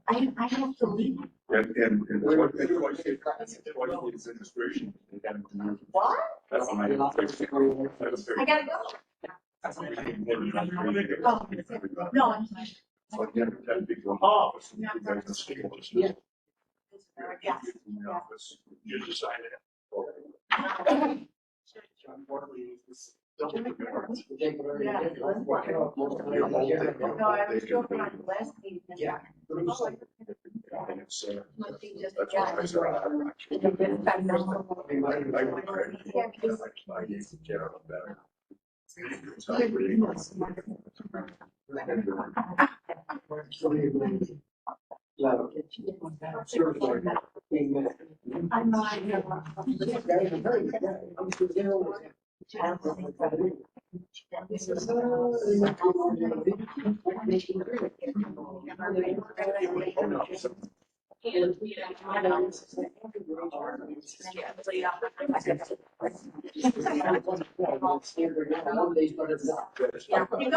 I have to leave. And what is administration? What? That's my. I gotta go. No, I'm fine. So again, that big office. Yeah. Yeah. In the office, you decided. No, I was still on the last meeting. Yeah. Must be just a That's job. what I said. I need to get out of bed. I'm not. No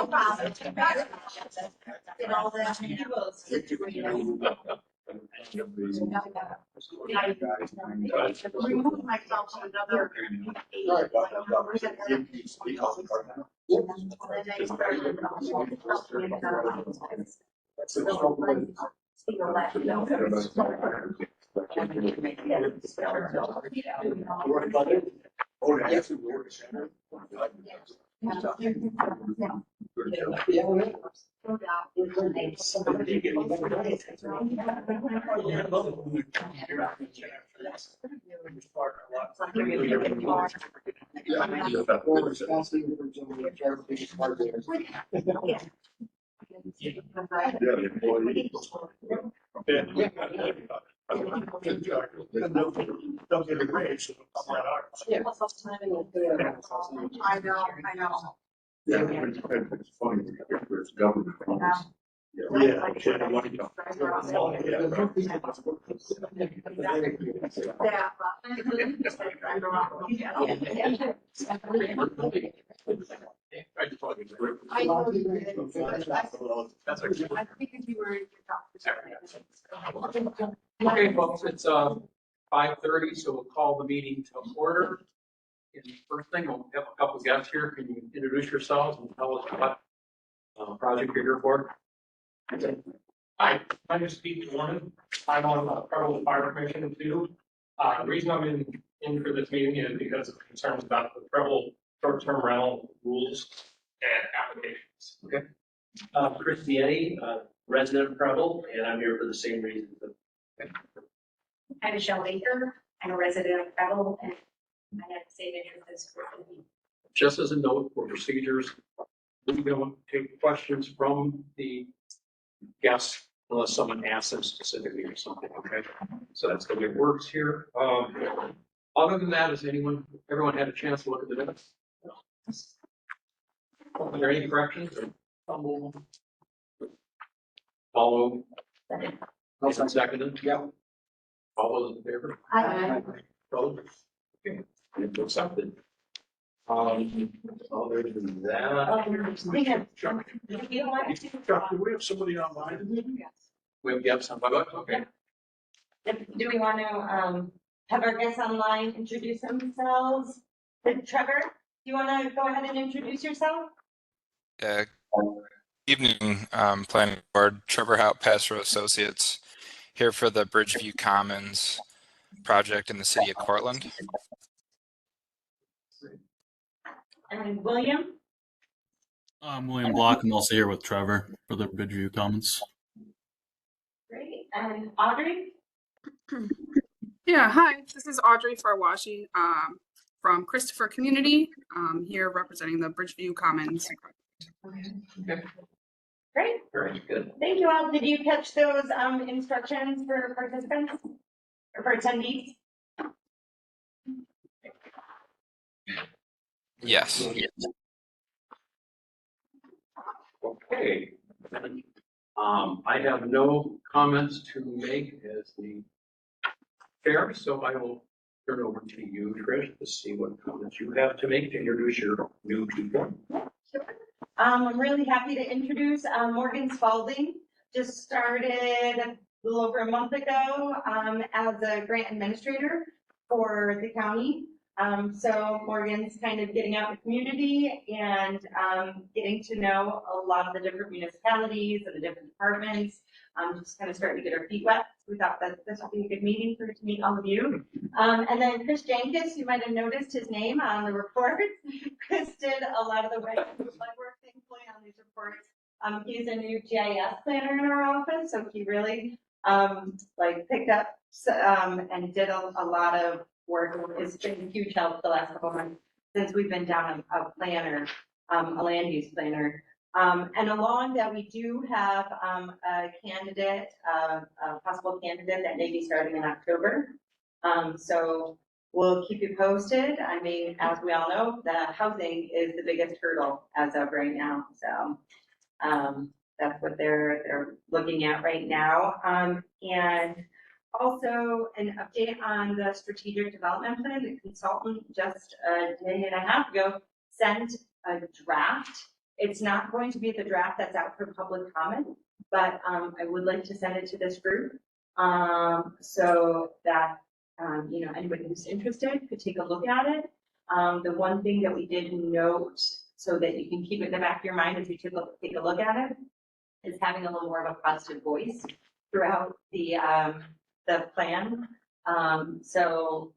problem. And all that. Remove myself to another. I know. Yeah, it's funny, it's government. I know you did. I figured you were. Okay, folks, it's 5:30, so we'll call the meeting to order. And first thing, we'll have a couple of guests here. Can you introduce yourselves and tell us what project you're here for? Hi, my name is Pete Warren. I'm on the Cortland Fire Commission too. The reason I'm in for this meeting is because of concerns about the Preble short-term rental rules and applications. Okay. Chris Vietti, resident of Preble, and I'm here for the same reasons. I'm Michelle Baker. I'm a resident of Preble, and I have the same interest as Cortland. Just as a note for procedures, we don't take questions from the guests unless someone asks them specifically or something, okay? So that's the way it works here. Other than that, has everyone had a chance to look at the minutes? Are there any corrections? Follow. Motion seconded? Yeah. All those in favor? Aye. Opposed? Okay, it's accepted. Other than that. We have, Chuck, do we have somebody online? We have gaps on my book, okay. do we want to have our guests online introduce themselves? Trevor, do you want to go ahead and introduce yourself? Evening, Planning Board. Trevor Hout, Pastoral Associates, here for the Bridgeview Commons project in the city of Cortland. And William? I'm William Block. I'm also here with Trevor for the Bridgeview Commons. Great. And Audrey? Yeah, hi, this is Audrey Farwashi from Christopher Community, here representing the Bridgeview Commons. Okay. Great. Very good. Thank you all. Did you catch those instructions for participants or for attendees? Yes. Okay. I have no comments to make as the chair, so I will turn over to you, Trish, to see what comments you have to make to introduce your new people. Sure. I'm really happy to introduce Morgan Spalding. Just started a little over a month ago as a grant administrator for the county. So Morgan's kind of getting out in the community and getting to know a lot of the different municipalities and the different departments. Just kind of starting to get our feet wet. We thought that this would be a good meeting for her to meet all of you. And then Chris Jankis, you might have noticed his name on the reports. Chris did a lot of the work, thankfully, on these reports. He's a new GIS planner in our office, so he really picked up and did a lot of work. It's been a huge help the last couple of months since we've been down a planner, a land use planner. And along that, we do have a candidate, a possible candidate that may be starting in October. So we'll keep you posted. I mean, as we all know, the housing is the biggest hurdle as of right now. So that's what they're looking at right now. And also an update on the strategic development plan. The consultant just a day and a half ago sent a draft. It's not going to be the draft that's out for public comment, but I would like to send it to this group so that anybody who's interested could take a look at it. The one thing that we did note, so that you can keep it in the back of your mind as you take a look at it, is having a little more of a positive voice throughout the plan. So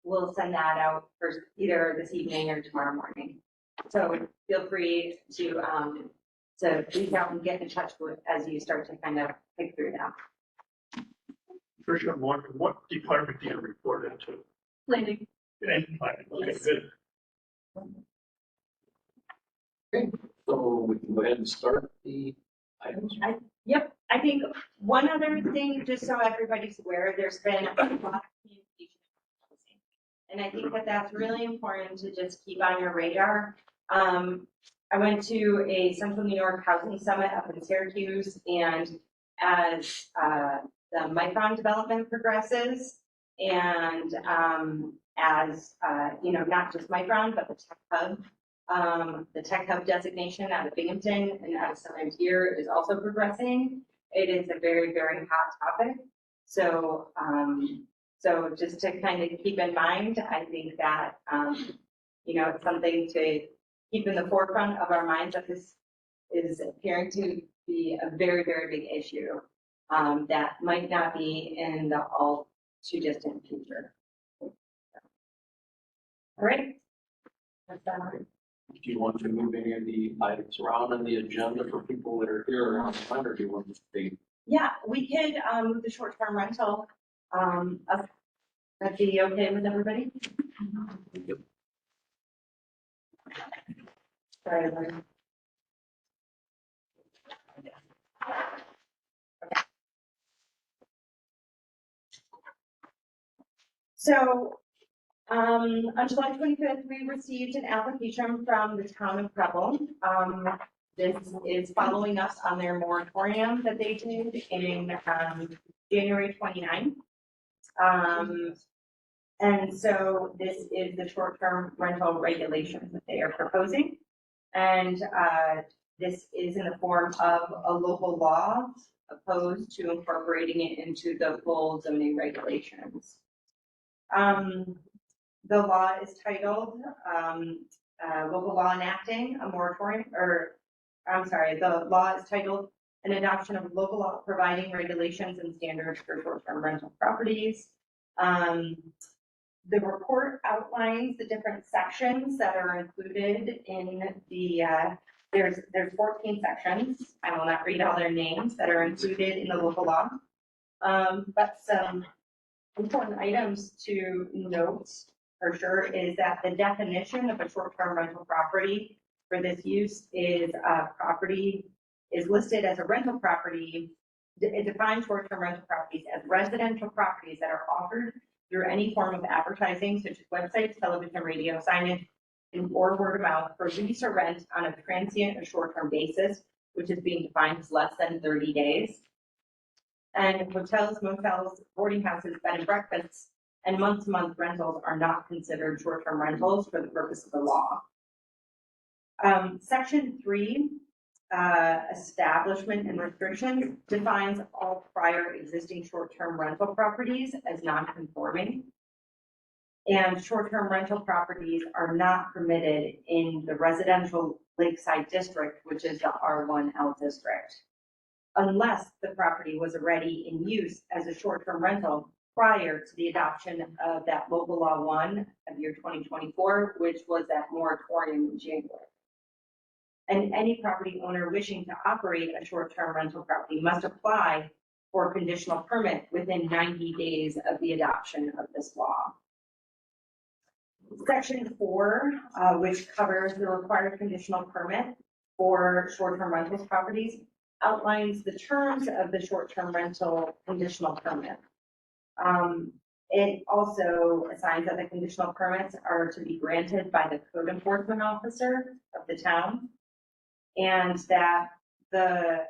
we'll send that out first, either this evening or tomorrow morning. So feel free to reach out and get in touch with as you start to kind of pick through that. First, what department do you report into? Planning. And planning, okay, good. Okay, so we can go ahead and start the items. Yep, I think one other thing, just so everybody's aware, there's been a lot of communication. And I think that that's really important to just keep on your radar. I went to a Central New York Housing Summit up in Syracuse, and as the Micron development progresses, and as not just Micron, but the Tech Hub designation out of Binghamton and out of Southern Tier is also progressing. It is a very, very hot topic. So, just to kind of keep in mind, I think that, it's something to keep in the forefront of our minds, that this is appearing to be a very, very big issue that might not be in the all too distant future. All right. Do you want to move any of the items around on the agenda for people that are here around the time, or do you want to stay? Yeah, we could move the short-term rental up. That'd be okay with everybody? Yep. Sorry, Lynn. Okay. So on July 25th, we received an application from the town of Preble. This is following us on their moratorium that they did in January 29th. And so this is the short-term rental regulations that they are proposing. And this is in the form of a local law opposed to incorporating it into the full zoning regulations. The law is titled Local Law Enacting a Moratorium, the law is titled An Adoption of Local Law Providing Regulations and Standards for Short-Term Rental Properties. The report outlines the different sections that are included in the, there's 14 sections. I will not read all their names that are included in the local law. But some important items to note for sure is that the definition of a short-term rental property for this use is property is listed as a rental property. It defines short-term rental properties as residential properties that are offered through any form of advertising, such as websites, television, radio, signage, or word of mouth for lease or rent on a transient or short-term basis, which is being defined as less than 30 days. And hotels, motels, boarding houses, bed and breakfasts, and month-to-month rentals are not considered short-term rentals for the purpose of the law. Section 3, establishment and restrictions, defines all prior existing short-term rental properties as non-conforming. And short-term rental properties are not permitted in the residential lakeside district, which is the R1L district, unless the property was already in use as a short-term rental prior to the adoption of that local law 1 of year 2024, which was that moratorium in January. And any property owner wishing to operate a short-term rental property must apply for a conditional permit within 90 days of the adoption of this law. Section 4, which covers the required conditional permit for short-term rentals properties, outlines the terms of the short-term rental conditional permit. It also assigns that the conditional permits are to be granted by the code enforcement officer of the town, and that the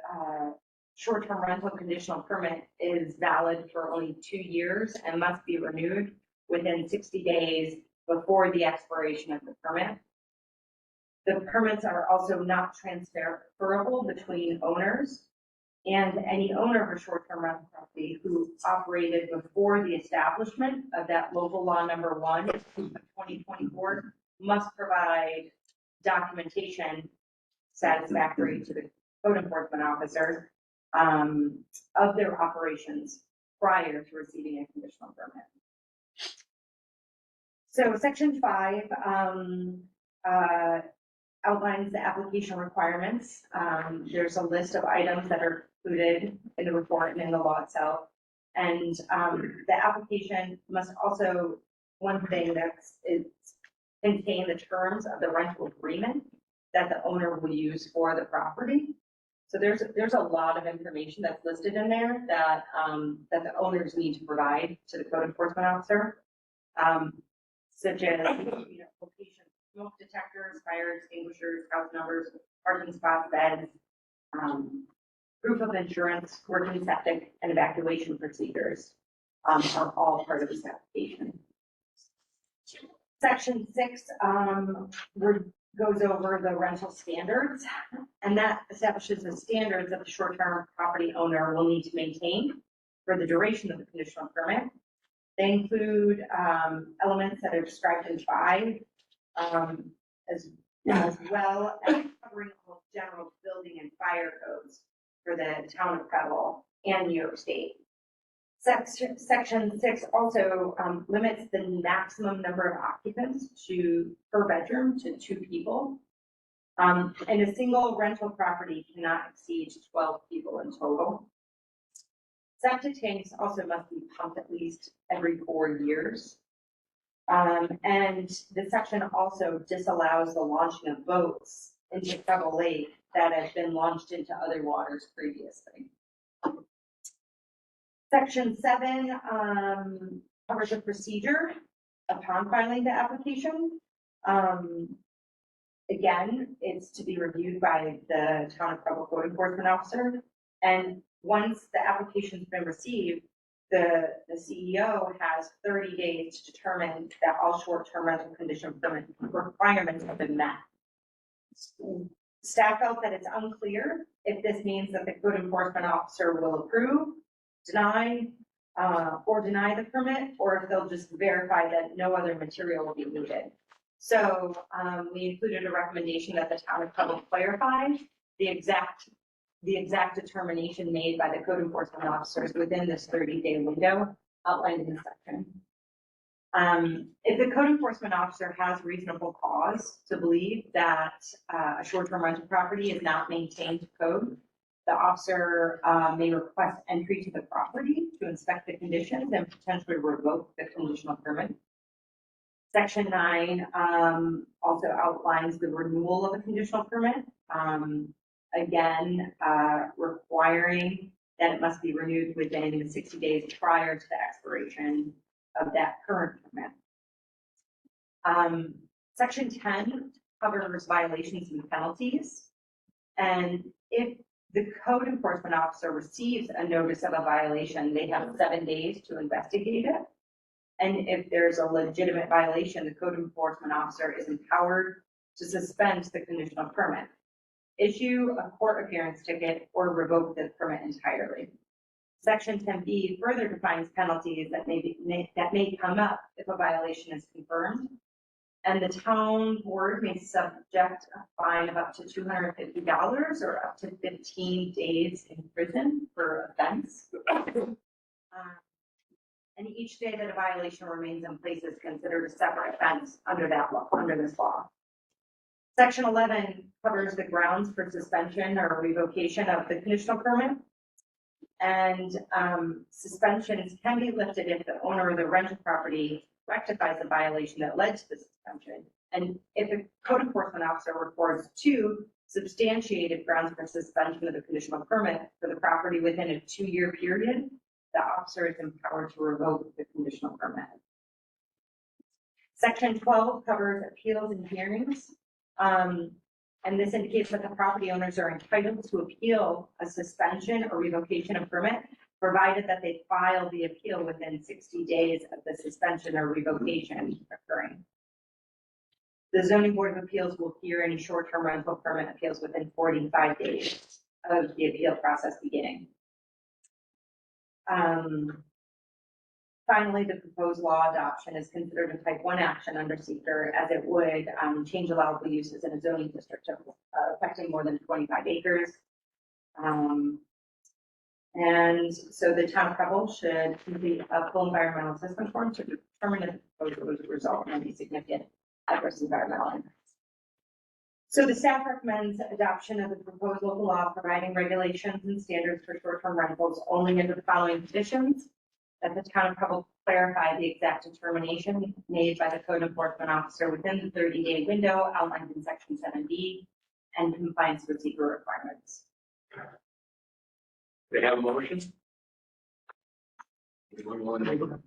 short-term rental conditional permit is valid for only 2 years and must be renewed within 60 days before the expiration of the permit. The permits are also not transferable between owners, and any owner of a short-term rental property who operated before the establishment of that local law number 1 of 2024 must provide documentation satisfactory to the code enforcement officer of their operations prior to receiving a conditional permit. So section 5 outlines the application requirements. There's a list of items that are included in the report and in the law itself. And the application must also, one thing that's contain the terms of the rental agreement that the owner will use for the property. So there's a lot of information that's listed in there that that the owners need to provide to the code enforcement officer, such as location, smoke detectors, fire extinguishers, house numbers, parking spots, beds, proof of insurance, working septic, and evacuation procedures are all part of this application. Section 6 goes over the rental standards, and that establishes the standards that the short-term property owner will need to maintain for the duration of the conditional permit. They include elements that are described in 5, as well as covering all general building and fire codes for the town of Preble and New York State. Section 6 also limits the maximum number of occupants per bedroom to 2 people. And a single rental property cannot exceed 12 people in total. Septic tanks also must be pumped at least every 4 years. And the section also disallows the launching of boats into Preble Lake that have been launched into other waters previously. Section 7 covers the procedure upon filing the application. Again, it's to be reviewed by the town of Preble code enforcement officer. And once the application's been received, the CEO has 30 days to determine that all short-term rental condition permit requirements have been met. Staff felt that it's unclear if this means that the code enforcement officer will approve, deny the permit, or if they'll just verify that no other material will be needed. So we included a recommendation that the town of Preble clarify the exact determination made by the code enforcement officers within this 30-day window outlined in the section. If the code enforcement officer has reasonable cause to believe that a short-term rental property is not maintained to code, the officer may request entry to the property to inspect the conditions and potentially revoke the conditional permit. Section 9 also outlines the renewal of a conditional permit. Again, requiring that it must be renewed within 60 days prior to the expiration of that current permit. Section 10 covers violations and penalties. And if the code enforcement officer receives a notice of a violation, they have 7 days to investigate it. And if there's a legitimate violation, the code enforcement officer is empowered to suspend the conditional permit, issue a court appearance ticket, or revoke the permit entirely. Section 10B further defines penalties that may come up if a violation is confirmed. And the town board may subject a fine of up to $250 or up to 15 days in prison for offense. And each day that a violation remains in place is considered a separate offense under this law. Section 11 covers the grounds for suspension or revocation of the conditional permit. And suspensions can be lifted if the owner of the rental property rectifies a violation that led to the suspension. And if a code enforcement officer records 2 substantiated grounds for suspension of the conditional permit for the property within a 2-year period, the officer is empowered to revoke the conditional permit. Section 12 covers appeals and hearings. And this indicates that the property owners are entitled to appeal a suspension or revocation of permit, provided that they file the appeal within 60 days of the suspension or revocation occurring. The Zoning Board of Appeals will hear any short-term rental permit appeals within 45 days of the appeal process beginning. Finally, the proposed law adoption is considered a type 1 action under seeker, as it would change allowable uses in a zoning district affecting more than 25 acres. And so the town of Preble should complete a full environmental assessment form to determine if the proposal would result in any significant adverse environmental impacts. So the staff recommends adoption of the proposed local law providing regulations and standards for short-term rentals only under the following conditions: that the town of Preble clarify the exact determination made by the code enforcement officer within the 30-day window outlined in section 7B, and compliance with seeker requirements. They have a motion? Anyone want to make one?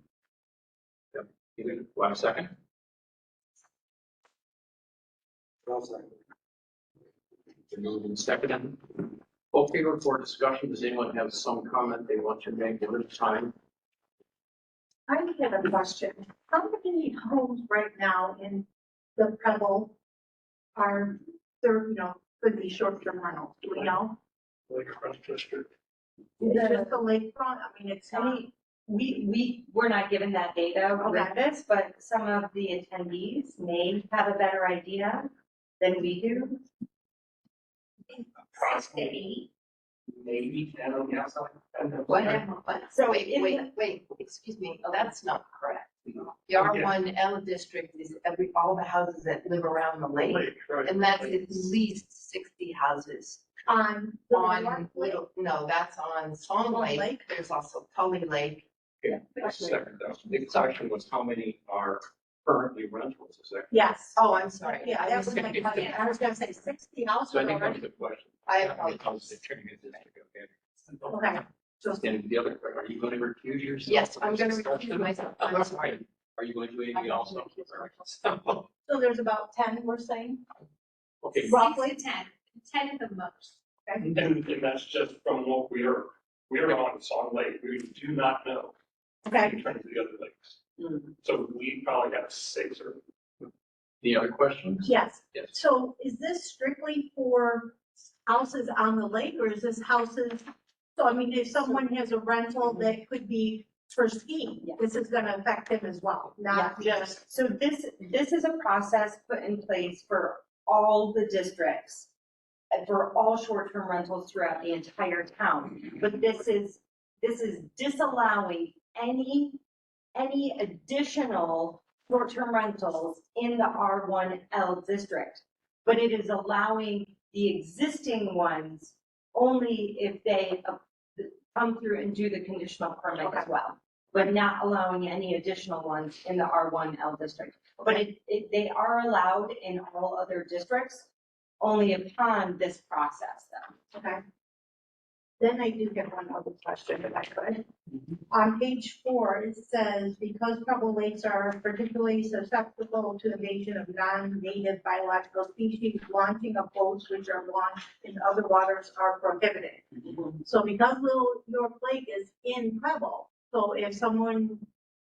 Yep. Do I have a second? Moved and seconded. Okay, for discussion, does anyone have some comment they want to make at this time? I have a question. How many homes right now in the Preble are could be short-term rentals? Do we know? Lakefront District. Is it just the lakefront? I mean, it's not. We're not given that data with this, but some of the attendees may have a better idea than we do. Approximately, maybe 10 on the outside. So Wait, excuse me, that's not correct. The R1L district is all the houses that live around the lake, Right. and that's at least 60 houses. On On no, that's on Song Lake. Lake, there's also Tully Lake. Yeah. Second, the question was how many are currently rentals, is that? Yes. Oh, I'm sorry. Yeah, I that was was my question. I was gonna say 60 houses So I think that already. was the question. I How many houses apologize. are in the district? Okay. And the other, are you going to recuse yourself? Yes, I'm going to recuse myself. Oh, that's fine. Are you going to do anything else? So there's about 10, we're saying? Okay, Roughly 10 at the most. And that's just from what we are on Song Lake. We do not know Okay. in terms of the other lakes. So we probably got 6 or. any other questions? Yes. Yes. So is this strictly for houses on the lake, or is this houses? So I mean, if someone has a rental that could be for skiing, this is gonna affect them as well, not just. So this is a process put in place for all the districts and for all short-term rentals throughout the entire town. But this is disallowing any additional short-term rentals in the R1L district. But it is allowing the existing ones only if they come through and do the conditional permit as well, but not allowing any additional ones in the R1L district. But they are allowed in all other districts, only upon this process though. Okay. Then I do get one other question, if I could. On page 4, it says, because Preble lakes are particularly susceptible to invasion of non-native biological species, launching of boats which are launched in other waters are prohibited. So because Little York Lake is in Preble, so if someone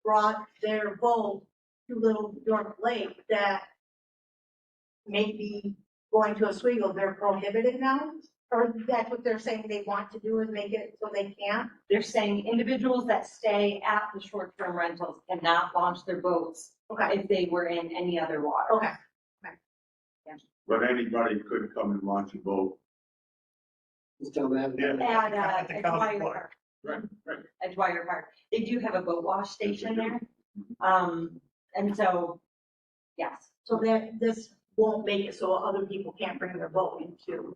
brought their boat to Little York Lake, that maybe going to Oswego, they're prohibited now? Or that's what they're saying they want to do is make it so they can't? They're saying individuals that stay at the short-term rentals cannot launch their boats Okay, if they were in any other water. okay. But anybody could come and launch a boat. Just tell them. Yeah. At the Edgewater county Park. Right, right. Edgewater Park. They do have a boat wash station there. And so, yes, So that this won't make it so other people can't bring their boat into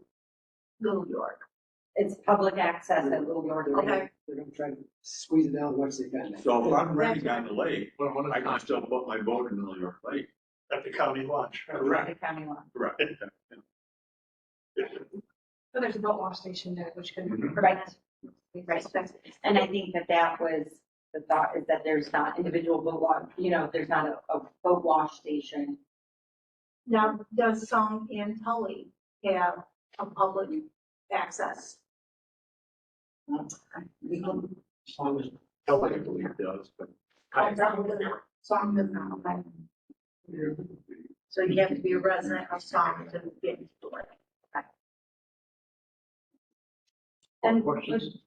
Little York. it's public access at Little York Lake. Okay. They're gonna try to squeeze it down as much as they can. So if I'm renting on the lake, Well, one of I the can still put my boat in New York Lake. At the county launch. The county line. Correct. So there's a boat wash station there, which could. Mhm. Right. Right. And I think that was the thought, is that there's not individual boat wash, there's not a boat wash station. Now, does some in Tully have a public access? Nobody, I believe, does, but. Some does not, okay. So you have to be a resident of some to get into the lake. And Questions?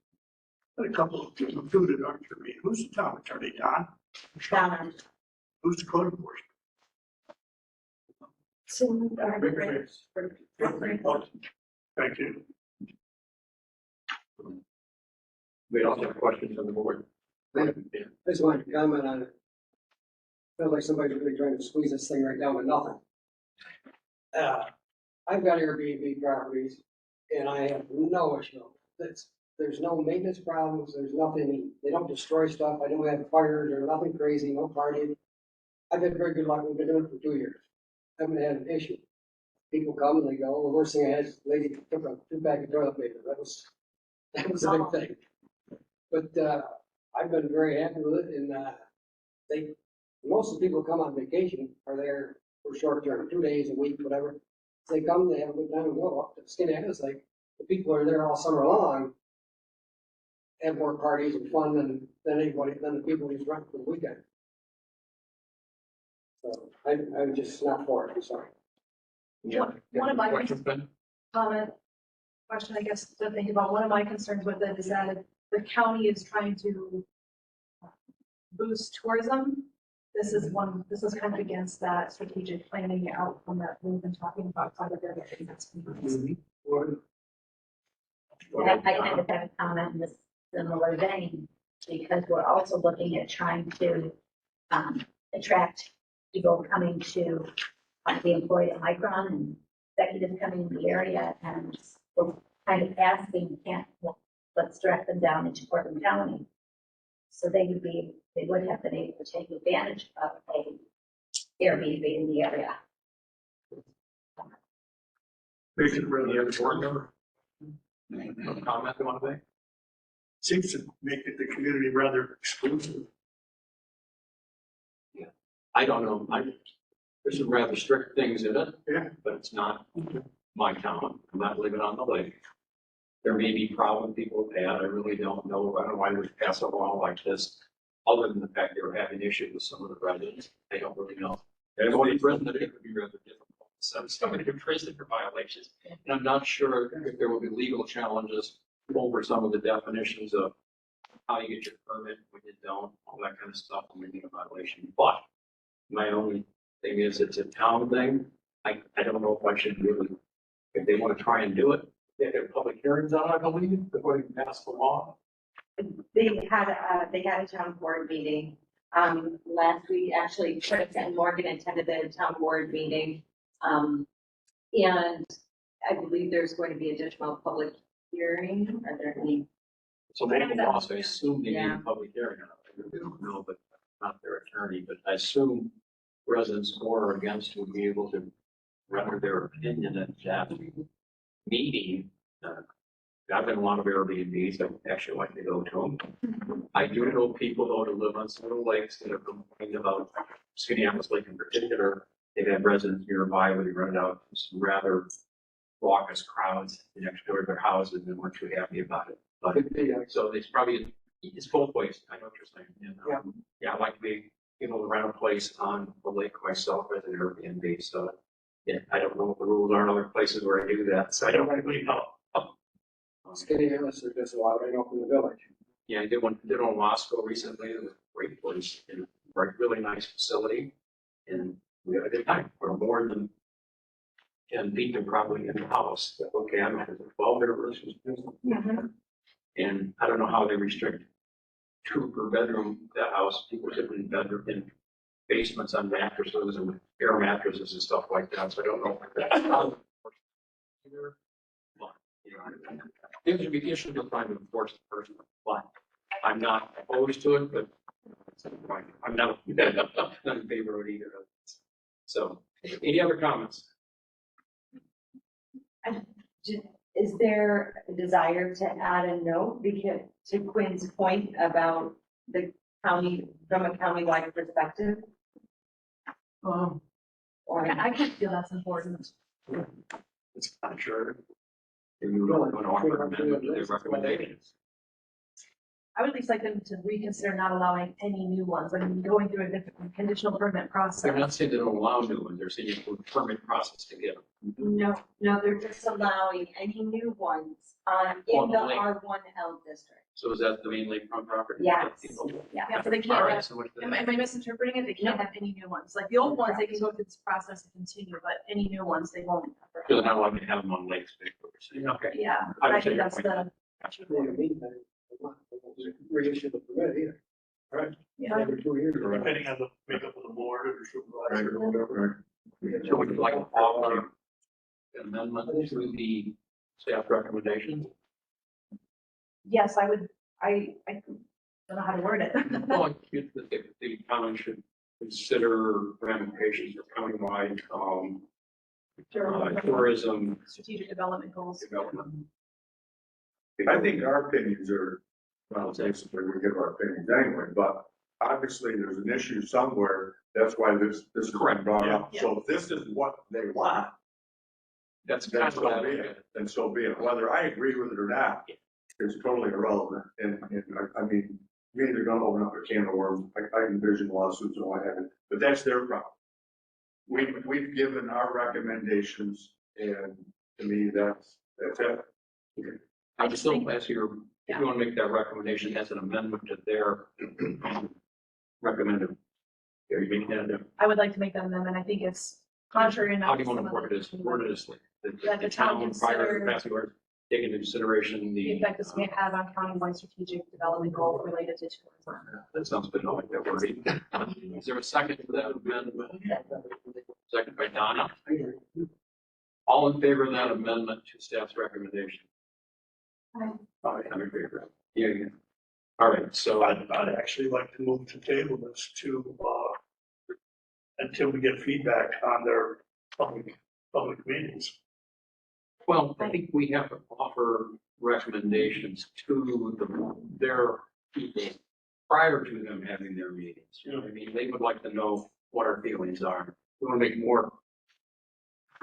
A couple of people included, aren't you? Who's the town attorney, Don? Donna. Who's the code enforcement? Thank you. We also have questions on the board. I just wanted to comment on it. Feels like somebody's really trying to squeeze this thing right down to nothing. I've got Airbnb properties and I have no issue. There's no maintenance problems, there's nothing, they don't destroy stuff, I don't have fires or nothing crazy, no partying. I've had very good luck, we've been doing it for 2 years. Haven't had an issue. People come and they go, the worst thing I had is a lady took a 2-pack of toilet paper, that was a big thing. But, I've been very happy with it and, most of the people who come on vacation are there for short term, 2 days, a week, whatever. They come, they have a good time and go up to Skinhead. It's like the people who are there all summer long have more parties and fun than the people who just rent for the weekend. So I'm just not for it, I'm sorry. One of my Questions, Ben? comment, question, I guess, to think about, one of my concerns with it is that the county is trying to boost tourism. This is kind of against that strategic planning outcome that we've been talking about quite a bit. I kind of have a comment in this similar vein, because we're also looking at trying to attract people coming to the employee at Micron and executives coming in the area, and we're kind of asking, let's direct them down into Cortland County. So they would have been able to take advantage of a Airbnb in the area. Make it really, Any other board member? No comment you want to make? seems to make it the community rather exclusive. I don't know. There's some rather strict things in it. Yeah. But it's not my town. I'm not living on the lake. There may be problem people have had. I really don't know. I don't know why we pass a law like this, other than the fact they were having issues with some of the residents. I don't really know. There's only resident, it could be rather difficult to send somebody to prison for violations. And I'm not sure if there will be legal challenges over some of the definitions of how you get your permit, when you don't, all that kind of stuff, when you get a violation. But my only thing is, it's a town thing. I don't know if I should really, if they want to try and do it, they have public hearings on it, I believe, before they pass the law. They had a town board meeting, last week, actually, Chris and Morgan attended the town board meeting. And I believe there's going to be additional public hearing, are there any? So local laws, I assume they need Yeah. a public hearing on it. I really don't know, but I'm not their attorney, but I assume residents for or against will be able to render their opinion at that meeting. I've been in a lot of Airbnbs, I actually like to go to them. I do know people though that live on some of the lakes that have complained about Skinny Lake in particular. They've had residents nearby where they rented out some rather raucous crowds next door to their houses and weren't too happy about it. But so it's probably, it's both ways. I know what you're saying. And, yeah, I'd like to be able to rent a place on the lake myself as an Airbnb. So Yeah, I don't know if the rules are in other places where I do that, so I don't really know. Skinny Hills are just allowed right open the village. Yeah, I did one in Wasco recently, it was a great place, and a really nice facility. And we had a good time, for more than 10 people probably in the house. But okay, I'm at 12 versus. And I don't know how they restrict 2 per bedroom, that house, people live in bedroom, in basements on mattresses and air mattresses and stuff like that, so I don't know if that's. Either. But, you know, it should be fine to enforce the person, but I'm not opposed to it, but I'm not in favor of either of it. So, any other comments? Is there a desire to add a note because to Quinn's point about the county, from a countywide perspective? Or I kind of feel that's important. It's not sure. If you really want to offer amendment to their recommendations. I would at least like them to reconsider not allowing any new ones, I mean, going through a different conditional permit process. They're not saying they don't allow new ones, they're saying it's a permit process to get them. No, they're just allowing any new ones in the R1L district. So is that the main lakefront property? Yes. Yeah, so they All can't right, have, so what's am the, I misinterpreting it? They can't have any new ones. Like the old ones, they can go through this process and continue, but any new ones, they won't. so they're not allowed to have them on lakes, basically. Okay. Yeah, I I see think your that's point. the. In the meantime, they want to reissue the permit either. Right. Yeah. Every 2 years. Depending on the makeup of the board or supervisor or whatever. So would you like to offer an amendment to the staff recommendation? Yes, I would, I don't know how to word it. Well, the county should consider ramifications of countywide, tourism Strategic development goals. development. I think our opinions are, well, basically we give our opinions anyway, but obviously there's an issue somewhere. That's why this is Correct. brought up. Yeah. So if this is what they want, That's then kind of so what I be look at. it. Then so be it. Whether I agree with it or not, it's totally irrelevant. And I mean, me, they're gonna open up a can of worms. I envision lawsuits and what have you, but that's their problem. We've given our recommendations, and to me, that's it. I just still ask you, if you want to make that recommendation as an amendment to their recommended. Are you making that? I would like to make that amendment. I think it's contrary enough. How do you want to word it? Word it as That the town prior consider- to passing orders, take into consideration The the. effect this may have on countywide strategic development goal related to tourism. That sounds good. I like that wording. Is there a second to that amendment? Second by Donna. All in favor of that amendment to staff's recommendation? Aye, I'm in favor. Yeah. All right, so I'd actually like to move to table this to, until we get feedback on their public meetings. well, I think we have to offer recommendations to their people prior to them having their meetings. You know what I mean? They would like to know what our feelings are. We want to make more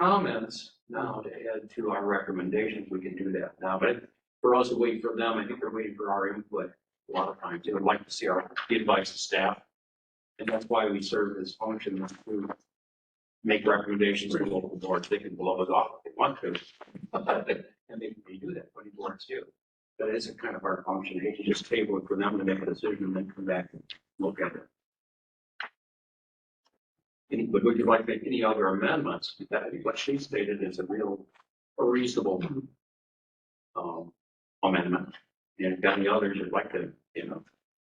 comments now to add to our recommendations. We can do that now, but for us to wait for them, I think they're waiting for our input a lot of times. They would like to see our advice to staff. And that's why we serve this function to make recommendations to local boards. They can blow us off if they want to. And they do that, when boards do. But it isn't kind of our function. They can just table it for them to make a decision and then come back and look at it. But would you like to make any other amendments? That what she stated is a reasonable amendment. And if any others would like to,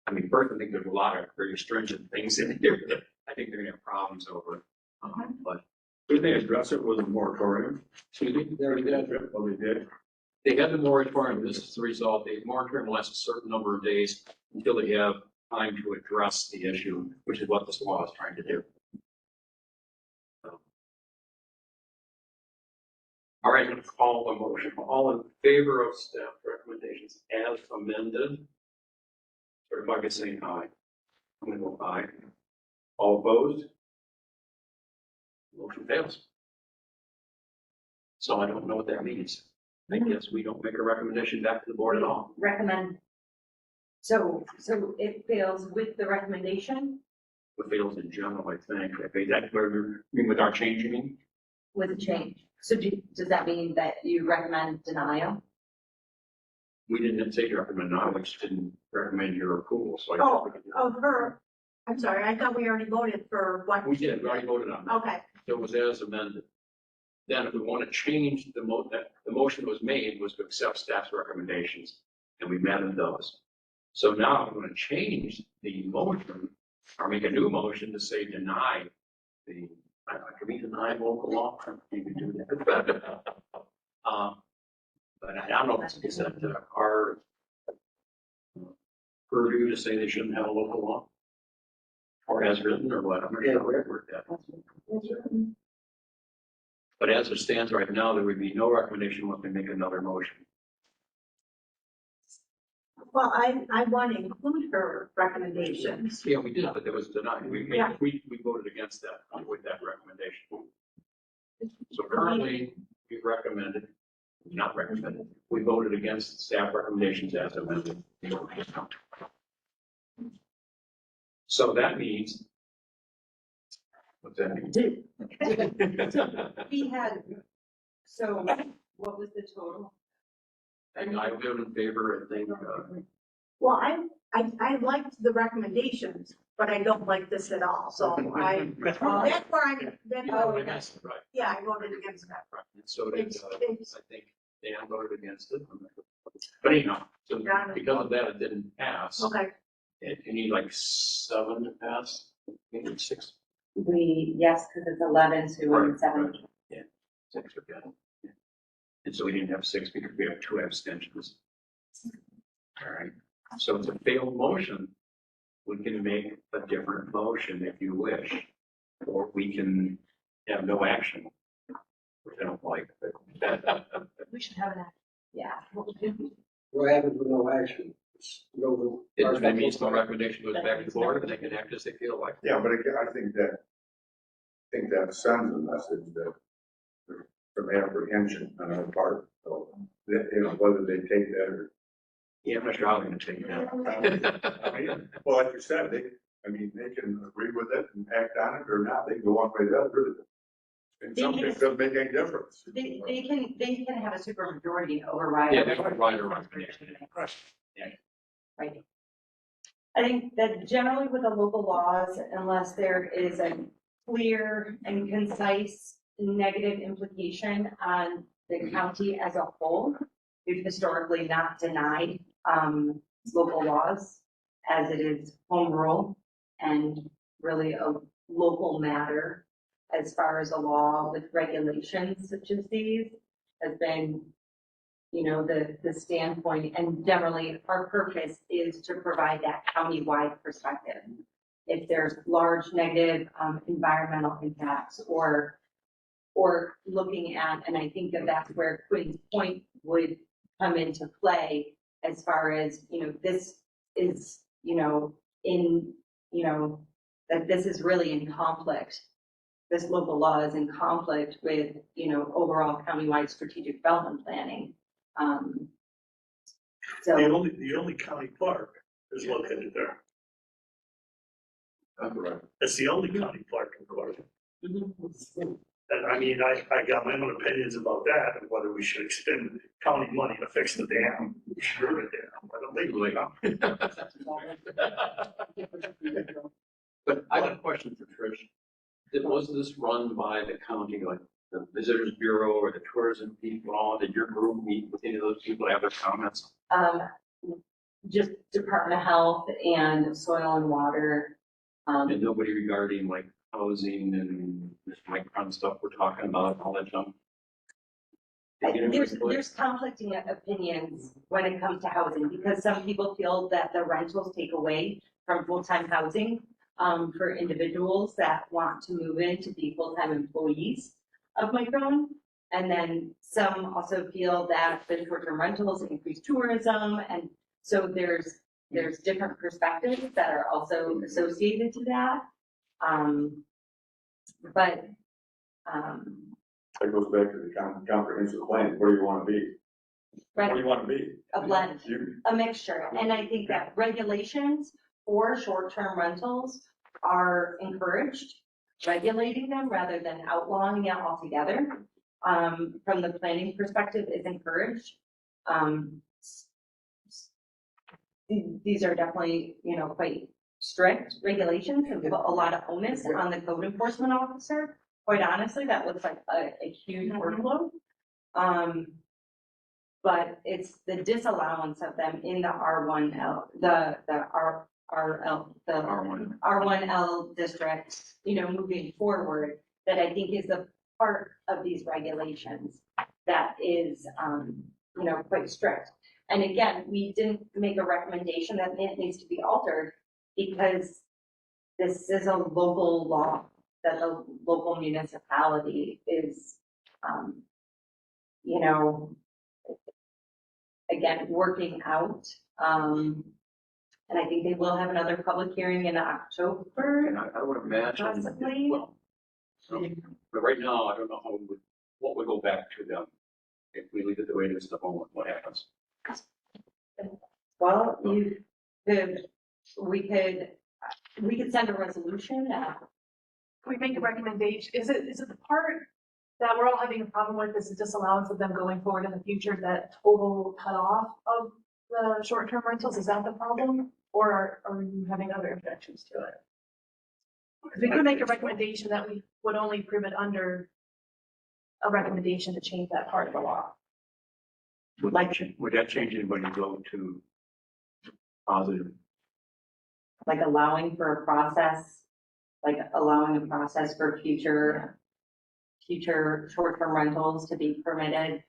I mean, first, I think there's a lot of very stringent things in here that I think they're gonna have problems over. But Did they address it with a moratorium? excuse me, Well, they did. they had the moratorium. This is the result. The moratorium lasts a certain number of days until they have time to address the issue, which is what this law is trying to do. All right, let's call the motion. All in favor of staff recommendations as amended? Certify by saying aye. I'm gonna go aye. All opposed? Motion fails. So I don't know what that means. I guess we don't make a recommendation back to the board at all. Recommend. So it fails with the recommendation? It fails in general, I think. Okay, that's where you mean with our changing? with a change. So does that mean that you recommend denial? We didn't say to recommend, no, we just didn't recommend your approval, so I. Oh, think we can do of her, I'm sorry, I thought we already voted for what? that. We did, we already voted on that. Okay, So it was as amended. Then if we want to change the motion that was made was to accept staff's recommendations, and we amended those. So now I'm going to change the motion, or make a new motion to say deny the, can we deny local law? You can do that. But I don't know if it's our purview to say they shouldn't have a local law? Or as written, or what? I'm not sure where we're at. But as it stands right now, there would be no recommendation when we make another motion. well, I want to include her recommendations. Yeah, we did, but there was denied. Yeah. We voted against that with that recommendation. So currently, we've recommended, not recommended, we voted against staff recommendations as amended. So that means, what's that mean? We had, so what was the total? And I voted in favor, I think, Well, I liked the recommendations, but I don't like this at all, so that's where against it, right? yeah, I voted against that. Right. And so did, It's- I think Dan voted against it. But anyhow, so because of that, it didn't pass. Okay, You need like 7 to pass, maybe 6. Yes, because it's 11, so we need 7. Yeah, 6 are good. Yeah. And so we didn't have 6 because we have 2 abstentions. All right, so it's a failed motion. We can make a different motion if you wish, or we can have no action, which I don't like. But We should have an act. Yeah. What happens with no action? It's go to- if that means no recommendation goes back and forth, and they can act as they feel like. Yeah, but again, I think that sends a message that there's some apprehension on our part, so, that, you know, whether they take that or. Yeah, I'm not sure how they're gonna take it out. I mean, well, like you said, they can agree with it and act on it or not, they can go one way or the other. In some cases, it doesn't make any difference. They can have a super majority override. Yeah, they can write a recommendation. Right. I think that generally with the local laws, unless there is a clear and concise negative implication on the county as a whole, we've historically not denied local laws as it is home rule and really a local matter as far as a law with regulations such as these has been, you know, the standpoint, and generally our purpose is to provide that county-wide perspective. If there's large negative environmental impacts or looking at, and I think that that's where Quinn's point would come into play as far as, you know, this is, you know, that this is really in conflict. This local law is in conflict with, you know, overall countywide strategic development planning. So The only county park is located there. That's right. It's the only county park in Cortland. And I mean, I got my own opinions about that and whether we should expend county money to fix the dam. Screw the dam, but illegally. But I got a question for Trish. Was this run by the county, like the Visitors Bureau or the tourism people? Did your group meet with any of those people, have their comments? just Department of Health and Soil and Water. And nobody regarding like housing and this micron stuff we're talking about, all that junk? There's conflicting opinions when it comes to housing, because some people feel that the rentals take away from full-time housing for individuals that want to move in to be full-time employees of Micron. And then some also feel that the short-term rentals increase tourism, and so there's different perspectives that are also associated to that. That goes back to the comprehensive plan, where do you wanna be? Where do you wanna be? A blend, You- a mixture, and I think that regulations for short-term rentals are encouraged. regulating them rather than outlawing it altogether, from the planning perspective is encouraged. Um, these are definitely, you know, quite strict regulations and put a lot of onus on the code enforcement officer. Quite honestly, that looks like a huge workload. But it's the disallowance of them in the R1L, the R1L district, you know, moving forward, that I think is a part of these regulations that is, you know, quite strict. And again, we didn't make a recommendation that it needs to be altered because this is a local law that the local municipality is, you know, again, working out. And I think they will have another public hearing in October. And I would imagine, Possibly. well, so, but right now, I don't know what would go back to them if we leave it the way it is at the moment, what happens? Well, we could send a resolution. Can we make a recommendation? Is it the part that we're all having a problem with, is the disallowance of them going forward in the future, that total cutoff of the short-term rentals? Is that the problem? Or are you having other objections to it? Because we could make a recommendation that we would only prove it under a recommendation to change that part of the law. Would that change anybody's vote to positive? Like allowing for a process, like allowing a process for future short-term rentals to be permitted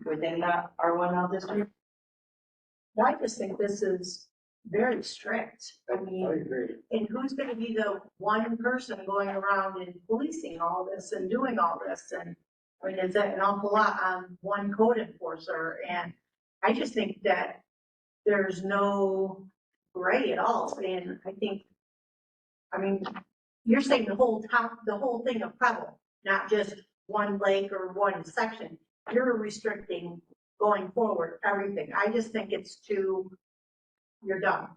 within the R1L district? I just think this is very strict. I I mean, agree. and who's gonna be the one person going around and policing all this and doing all this? And I mean, it's an awful lot on one code enforcer. And I just think that there's no gray at all. And I think, I mean, you're saying the whole thing of Preble, not just one lake or one section. You're restricting going forward, everything. I just think it's you're done.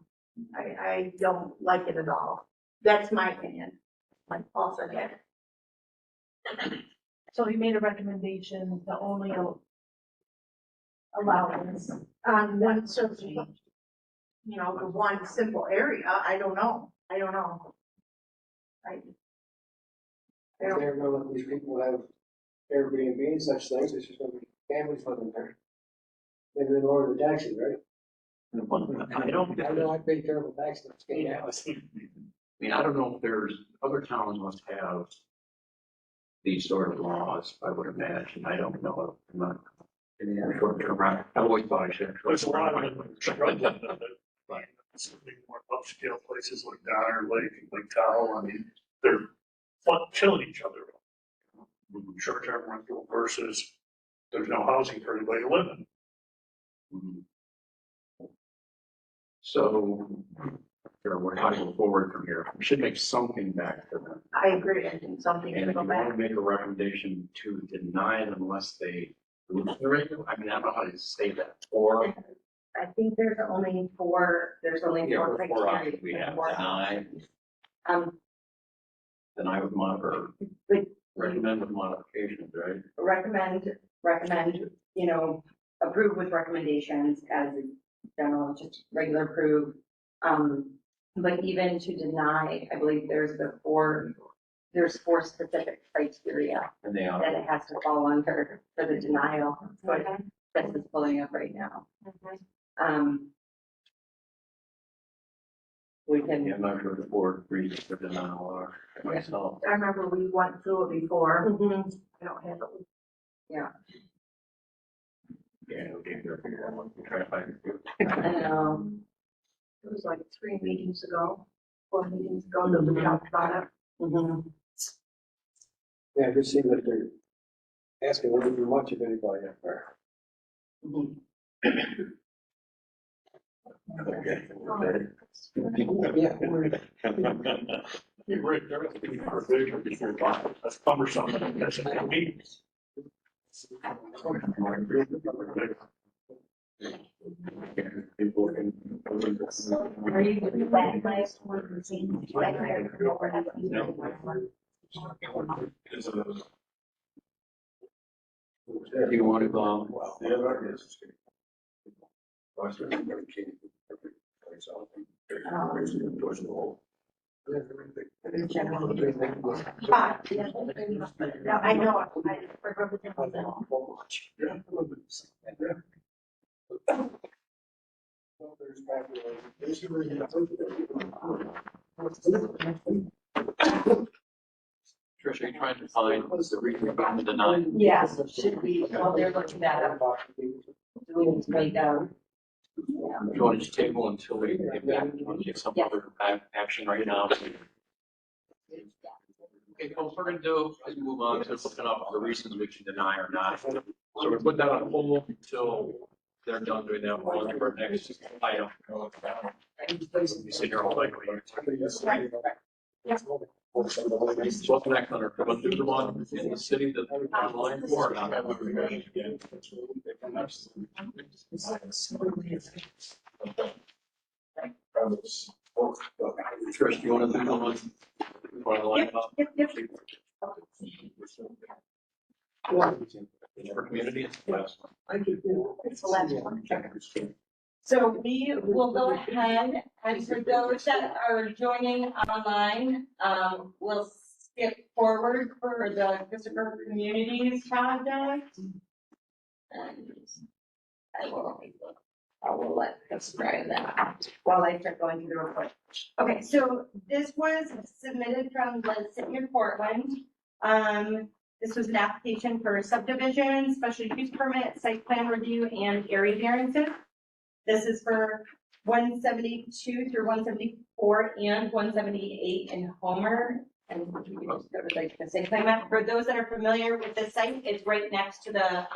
I don't like it at all. That's my opinion. Like Paul said, yeah. So we made a recommendation to only allow this. On one certain, you know, the one simple area, I don't know. I don't. I don't know that these people have Airbnb and such things, it's just gonna be families living there. Maybe they lower the taxes, right? I don't. I know I pay terrible taxes. Yeah, I mean, I don't know if there's, other towns must have these sort of laws, I would imagine. I don't know. I'm not in the short term. I always thought I should. There's a lot of it, like, certainly more upscale places like Donner Lake, Lake Tahoe, I mean, they're killing each other. Short-term rental versus there's no housing for anybody to live in. So, we're how to go forward from here. We should make something back to them. I agree. I think something And should if go you want to back. make a recommendation to deny them unless they lose the rate, I mean, I don't know how to say that. Or, I think there's only four yeah, four or four options we criteria. have, Four deny, options. deny with modifier, But recommend with modifications, right? recommend, you know, approve with recommendations as a general, just regular approve. But even to deny, I believe there's four specific criteria And they are. that it has to fall under for the denial. But this is pulling up right now. We can. Yeah, I'm not sure the board agrees with the denial or myself. I remember we went through it before. Mhm. I don't have it. Yeah. Yeah, we can figure out what we try to find. I know. It was like 4 meetings ago that we talked about it. Mhm. Yeah, it just seems like they're asking a little too much of anybody up there. Mhm. Yeah, we're- You're right, there has to be a provision before buying. That's cumbersome, that's a convenience. Are you doing that last one? Do you want to, Yeah, but yes. No, I know, I represent Tricia, are you trying to find the reason behind the deny? Yes, should we, while they're looking that up, do we need to make, Do you want to just table until we get back? Do you want to take some other action right now? Okay, well, we're gonna do, let's move on to looking up the reasons we can deny or not. So we put that on hold until they're done doing that. We'll look for our next item. You said you're all likely. What's next under, what do you want in the city that they're online for or not? Trish, do you want to do the one? You want to line up? For community, it's the last one. it's the last one. So we will go ahead, and for those that are joining online, we'll skip forward for the Christopher Communities project. And I will let describe that while I start going through the report. Okay, so this was submitted from the city of Cortland. This was an application for subdivision, special use permit, site plan review, and area variances. This is for 172 through 174 and 178 in Homer. And we can just go to like the site plan map. For those that are familiar with the site, it's right next to the,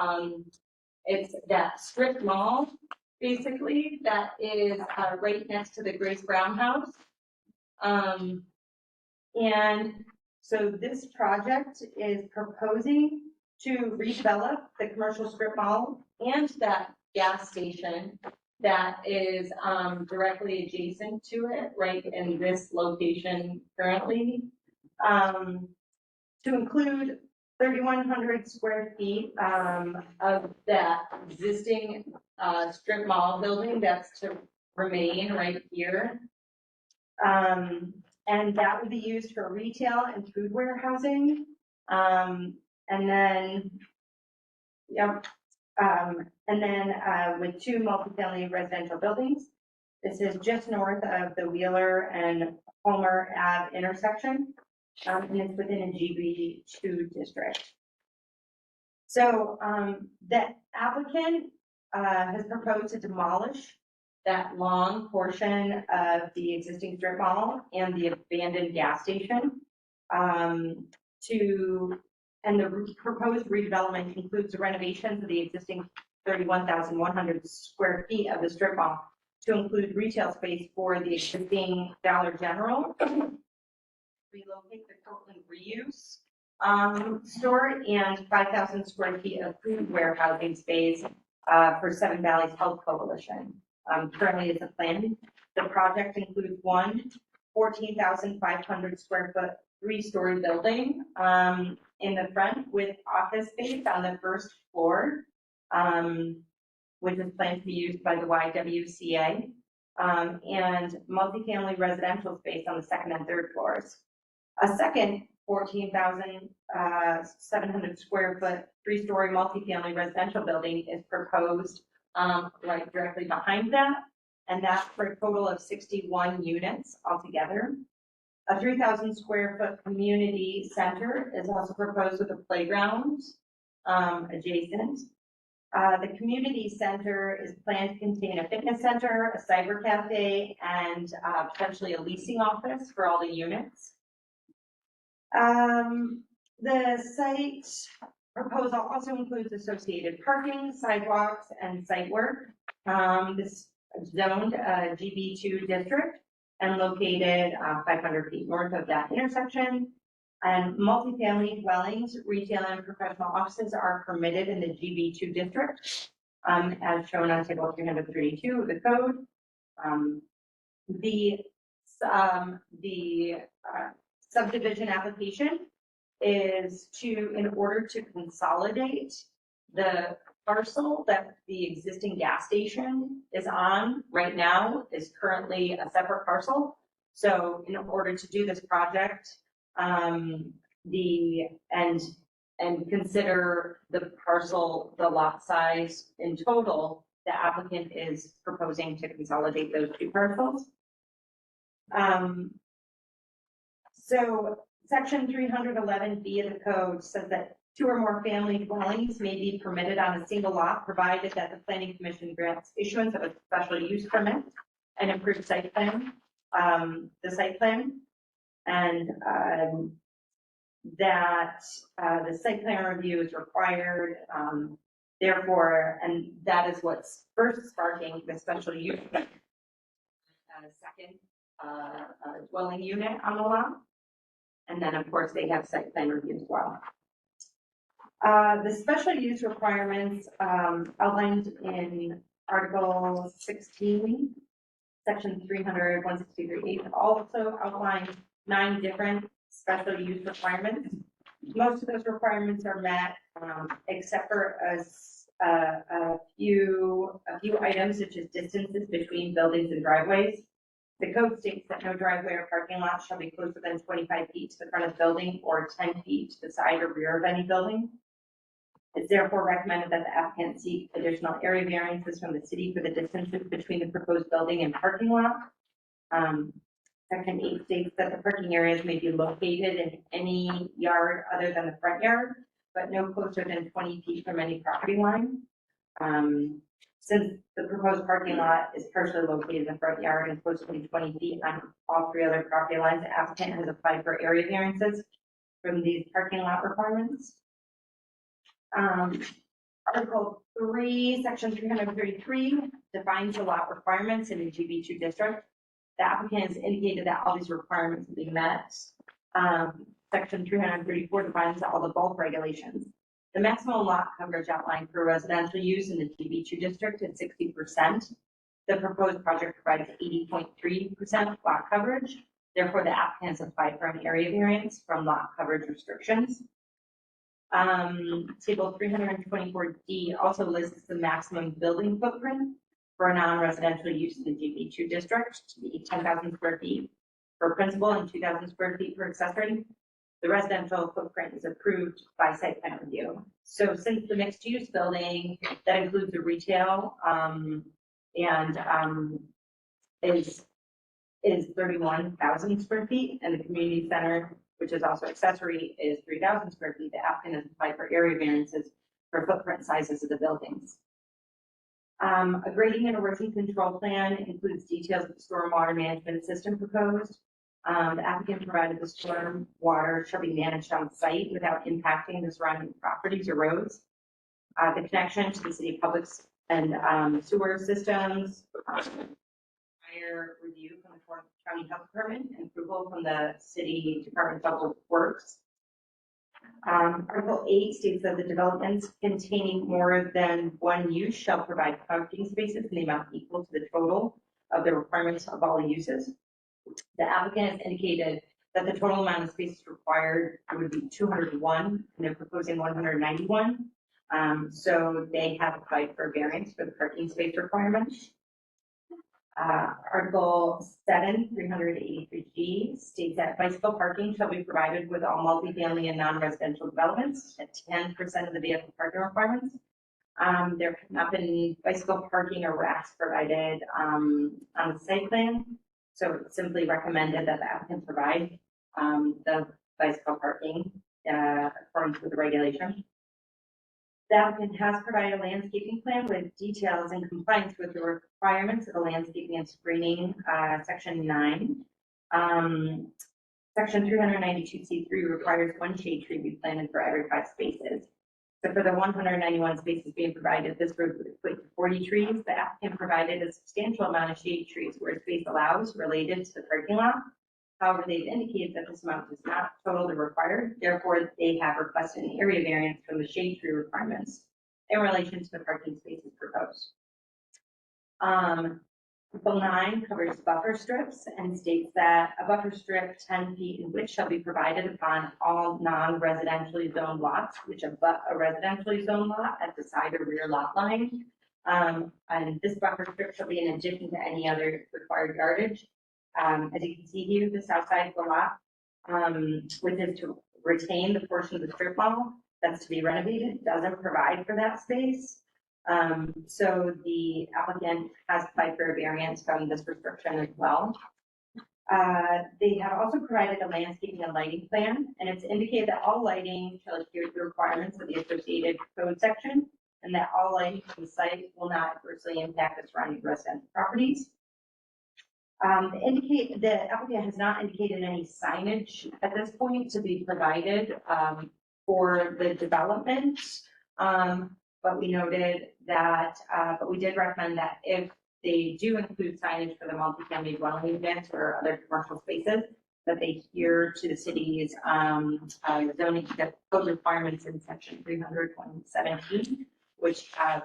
it's that strip mall, basically, that is right next to the Grace Brown house. And so this project is proposing to redevelop the commercial strip mall and that gas station that is directly adjacent to it, right in this location currently, to include 3,100 square feet of that existing strip mall building that's to remain right here. And that would be used for retail and food warehousing. And then, yep. And then with 2 multifamily residential buildings. This is just north of the Wheeler and Homer Ave intersection. And it's within a GB2 district. So the applicant has proposed to demolish that long portion of the existing strip mall and the abandoned gas station and the proposed redevelopment includes the renovations of the existing 31,100 square feet of the strip mall to include retail space for the existing Dollar General, relocate the Cortland reuse store, and 5,000 square feet of food warehousing space for Seven Valleys Health Coalition. Currently is a plan. The project includes one 14,500 square foot 3-story building in the front with office space on the first floor, which is planned to be used by the YWCA, and multifamily residential space on the second and third floors. A second 14,700 square foot 3-story multifamily residential building is proposed right directly behind that, and that's for a total of 61 units altogether. A 3,000 square foot community center is also proposed with a playground adjacent. The community center is planned to contain a fitness center, a cyber cafe, and potentially a leasing office for all the units. The site proposal also includes associated parking, sidewalks, and site work. This is zoned GB2 district and located 500 feet north of that intersection. And multifamily dwellings, retail, and professional offices are permitted in the GB2 district, as shown on table 332 of the code. The subdivision application is in order to consolidate the parcel that the existing gas station is on right now is currently a separate parcel. So in order to do this project, and consider the parcel, the lot size in total, the applicant is proposing to consolidate those two parcels. So section 311B of the code says that 2 or more family dwellings may be permitted on a single lot, provided that the planning commission grants issuance of a special use permit and approved site plan, the site plan. And that the site plan review is required, therefore, and that is what's first sparking the special use. Second dwelling unit on the lot. And then, of course, they have site plan review as well. The special use requirements outlined in Article 16, Section 300, 163 also outline 9 different special use requirements. Most of those requirements are met, except for a few items such as distances between buildings and driveways. The code states that no driveway or parking lot shall be closer than 25 feet to the front of the building or 10 feet to the side or rear of any building. It's therefore recommended that the applicant seek additional area variances from the city for the distances between the proposed building and parking lot. Section 8 states that the parking areas may be located in any yard other than the front yard, but no closer than 20 feet from any property line. Since the proposed parking lot is partially located in the front yard and closer than 20 feet on all 3 other property lines, the applicant has applied for area variances from these parking lot requirements. Article 3, Section 333 defines the lot requirements in the GB2 district. The applicant has indicated that all these requirements will be met. Section 334 defines all the bulk regulations. The maximum lot coverage outlined for residential use in the GB2 district is 60%. The proposed project provides 80.3% lot coverage. Therefore, the applicant has applied for an area variance from lot coverage restrictions. Table 324D also lists the maximum building footprint for a non-residential use in the GB2 district to be 10,000 square feet for principal and 2,000 square feet for accessory. The residential footprint is approved by site plan review. So since the mixed use building that includes the retail is 31,000 square feet, and the community center, which is also accessory, is 3,000 square feet, the applicant has applied for area variances for footprint sizes of the buildings. A grading and erosion control plan includes details of the stormwater management system proposed. The applicant provided the storm water shall be managed on site without impacting the surrounding properties or roads. The connection to the city public and sewer systems, prior review from the Cortland County Health Department, and approval from the City Department of Public Works. Article 8 states that the developments containing more than one use shall provide parking spaces in the amount equal to the total of the requirements of all uses. The applicant has indicated that the total amount of spaces required would be 201, and they're proposing 191. So they have applied for variance for the parking space requirements. Article 7, 383G states that bicycle parking shall be provided with all multifamily and non-residential developments at 10% of the vehicle parking requirements. There have not been bicycle parking or racks provided on the site plan. So it's simply recommended that the applicant provide the bicycle parking according to the regulation. The applicant has provided a landscaping plan with details in compliance with the requirements of the landscaping and screening, section 9. Section 392C3 requires 1 shade tree be planted for every 5 spaces. So for the 191 spaces being provided, this would equate to 40 trees. The applicant provided a substantial amount of shade trees where space allows related to the parking lot. However, they've indicated that this amount does not total the required. Therefore, they have requested an area variance from the shade tree requirements in relation to the parking spaces proposed. Article 9 covers buffer strips and states that a buffer strip 10 feet in width shall be provided upon all non-residentially zoned lots, which abut a residentially zoned lot at the side or rear lot line. And this buffer strip shall be in addition to any other required yardage. As you can see here, the south side of the lot, which is to retain the portion of the strip mall that's to be renovated, doesn't provide for that space. So the applicant has applied for a variance from this restriction as well. They have also provided a landscaping and lighting plan, and it's indicated that all lighting shall adhere to the requirements of the associated code section, and that all lighting from the site will not adversely impact the surrounding residential properties. The applicant has not indicated any signage at this point to be provided for the development. But we noted that, but we did recommend that if they do include signage for the multifamily dwelling units or other commercial spaces, that they adhere to the city's zoning code requirements in section 300.17, which have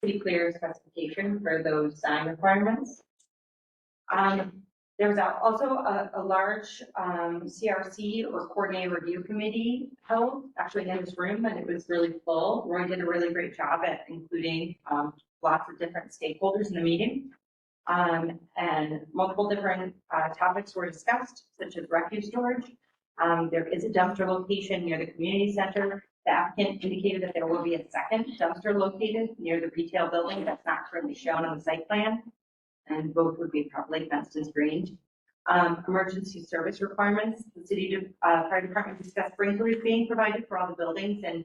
pretty clear specification for those sign requirements. There was also a large CRC or coordinated review committee held actually in this room, and it was really full. Roy did a really great job at including lots of different stakeholders in the meeting. And multiple different topics were discussed, such as refuse storage. There is a dumpster location near the community center. The applicant indicated that there will be a second dumpster located near the retail building that's not currently shown on the site plan, and both would be properly fenced and screened. Emergency service requirements, the city fire department discussed sprinklers being provided for all the buildings and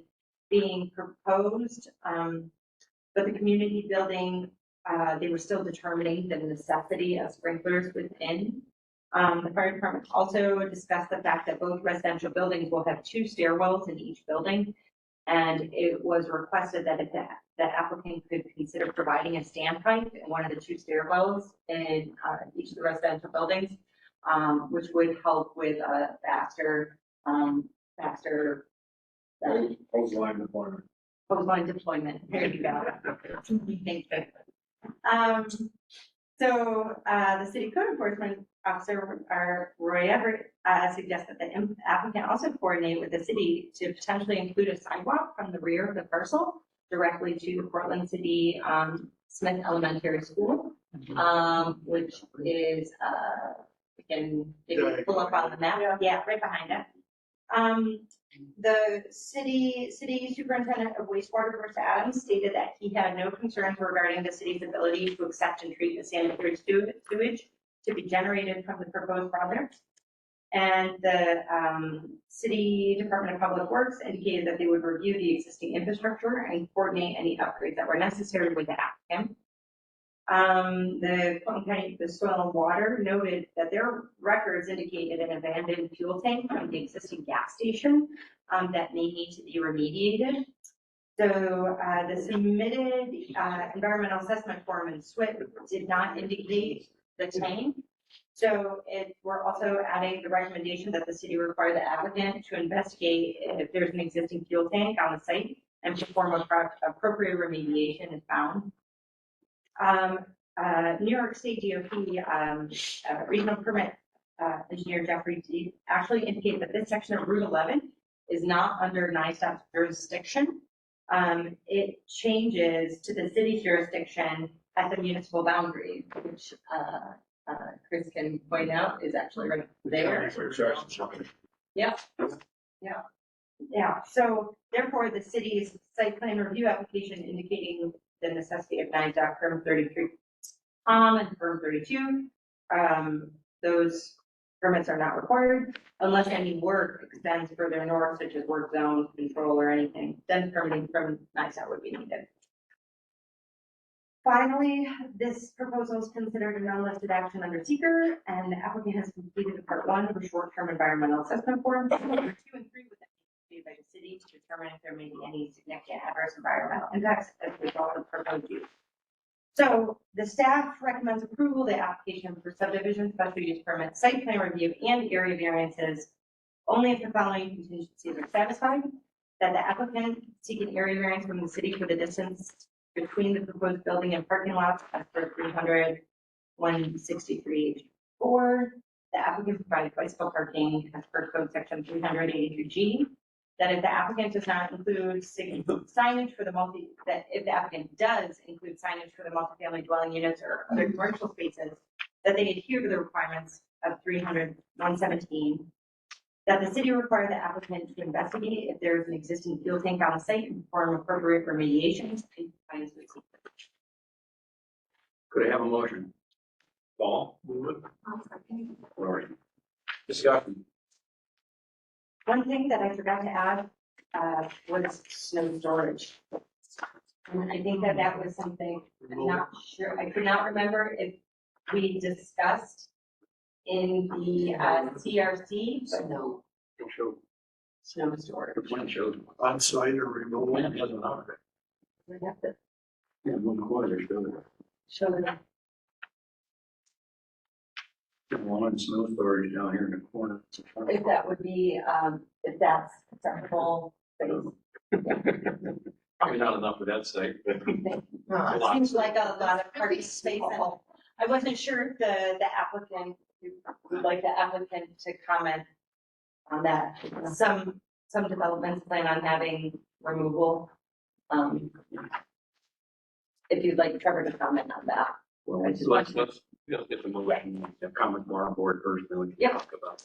being proposed, but the community building, they were still determining the necessity of sprinklers within. The fire department also discussed the fact that both residential buildings will have 2 stairwells in each building, and it was requested that if the applicant could consider providing a standpipe in one of the 2 stairwells in each of the residential buildings, which would help with faster Hose line deployment. hose line deployment. There you go. Thank you. So the city code enforcement officer, Roy Everett, suggests that the applicant also coordinate with the city to potentially include a sidewalk from the rear of the parcel directly to the Cortland City Smith Elementary School, which is, we can pull up on the map. Yeah, right behind it. The city superintendent of wastewater, Bruce Adams, stated that he had no concerns regarding the city's ability to accept and treat the sanitary sewage to be generated from the proposed project. And the City Department of Public Works indicated that they would review the existing infrastructure and coordinate any upgrades that were necessary with the applicant. The Cortland County, the Soil and Water noted that their records indicated an abandoned fuel tank from the existing gas station that may need to be remediated. So the submitted environmental assessment form in SWIP did not indicate the tank. So we're also adding the recommendation that the city require the applicant to investigate if there's an existing fuel tank on the site and perform appropriate remediation if found. New York State DOT regional permit engineer Jeffrey D actually indicated that this section of Route 11 is not under NISTOP's jurisdiction. It changes to the city's jurisdiction at the municipal boundary, which Chris can point out is actually right there. Yeah. So therefore, the city's site plan review application indicating the necessity of NISTOP firm 33 and firm 32, those permits are not required unless any work extends further north, such as work zone control or anything. Then permitting from NISTOP would be needed. Finally, this proposal is considered an unlisted action under seeker, and the applicant has completed part 1 of a short-term environmental assessment form. Part 2 and 3 would then be by the city to determine if there may be any significant adverse environmental impacts as a result of proposed use. So the staff recommends approval of the application for subdivision, special use permit, site plan review, and area variances only if the following contingencies are satisfied: that the applicant seek an area variance from the city for the distance between the proposed building and parking lots as per 163H4. The applicant provided bicycle parking as per code section 383G. That if the applicant does not include signage for the if the applicant does include signage for the multifamily dwelling units or other commercial spaces, that they adhere to the requirements of 117. That the city require the applicant to investigate if there is an existing fuel tank on the site and perform appropriate remediations in compliance with secret. Could I have a motion? Paul? Lori? Discussion. One thing that I forgot to add was snow storage. And I think that that was something, I'm not sure, I could not remember if we discussed in the CRC, but no, Show. snow storage. The plan shows. On site or remote. Plan doesn't have it. We have to Yeah, one corner shows it. show them. One snow storage down here in the corner. If that would be, if that's acceptable. Probably not enough for that site, but. It seems like a lot of parking space, and I wasn't sure if the applicant, would like the applicant to comment on that. Some developments plan on having removal. If you'd like Trevor to comment on that. Well, let's get the motion, and comment from our board first, then we can Yep. talk about.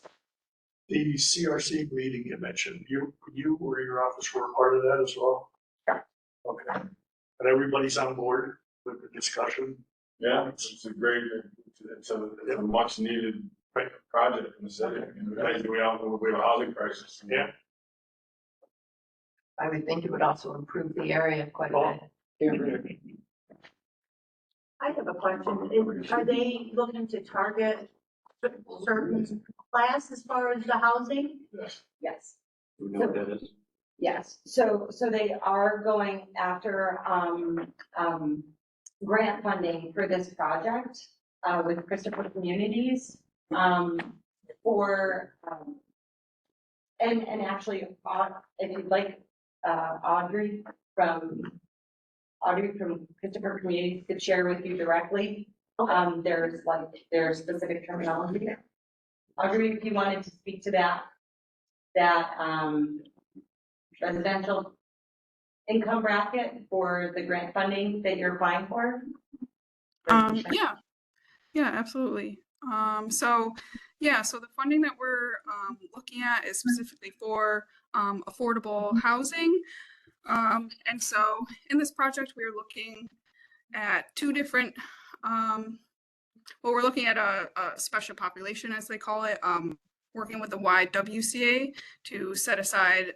The CRC meeting you mentioned, you or your office were a part of that as well? Sure. Okay. And everybody's on board with the discussion? Yeah, it's a great, it's a much needed project in the city. We have a housing crisis. Yeah. I would think it would also improve the area quite a Well, bit. I have a question. Are they looking to target certain class as far as the housing? Yes. Do we know what that is? Yes, so they are going after, grant funding for this project, with Christopher Communities, for, and actually, if you'd like, Audrey from Christopher Communities could share with you directly. There's specific terminology there. Audrey, if you wanted to speak to that residential income bracket for the grant funding that you're applying for? Yeah, absolutely. So the funding that we're looking at is specifically for affordable housing. And so in this project, we are looking at two different, we're looking at a special population, as they call it, working with the YWCA to set aside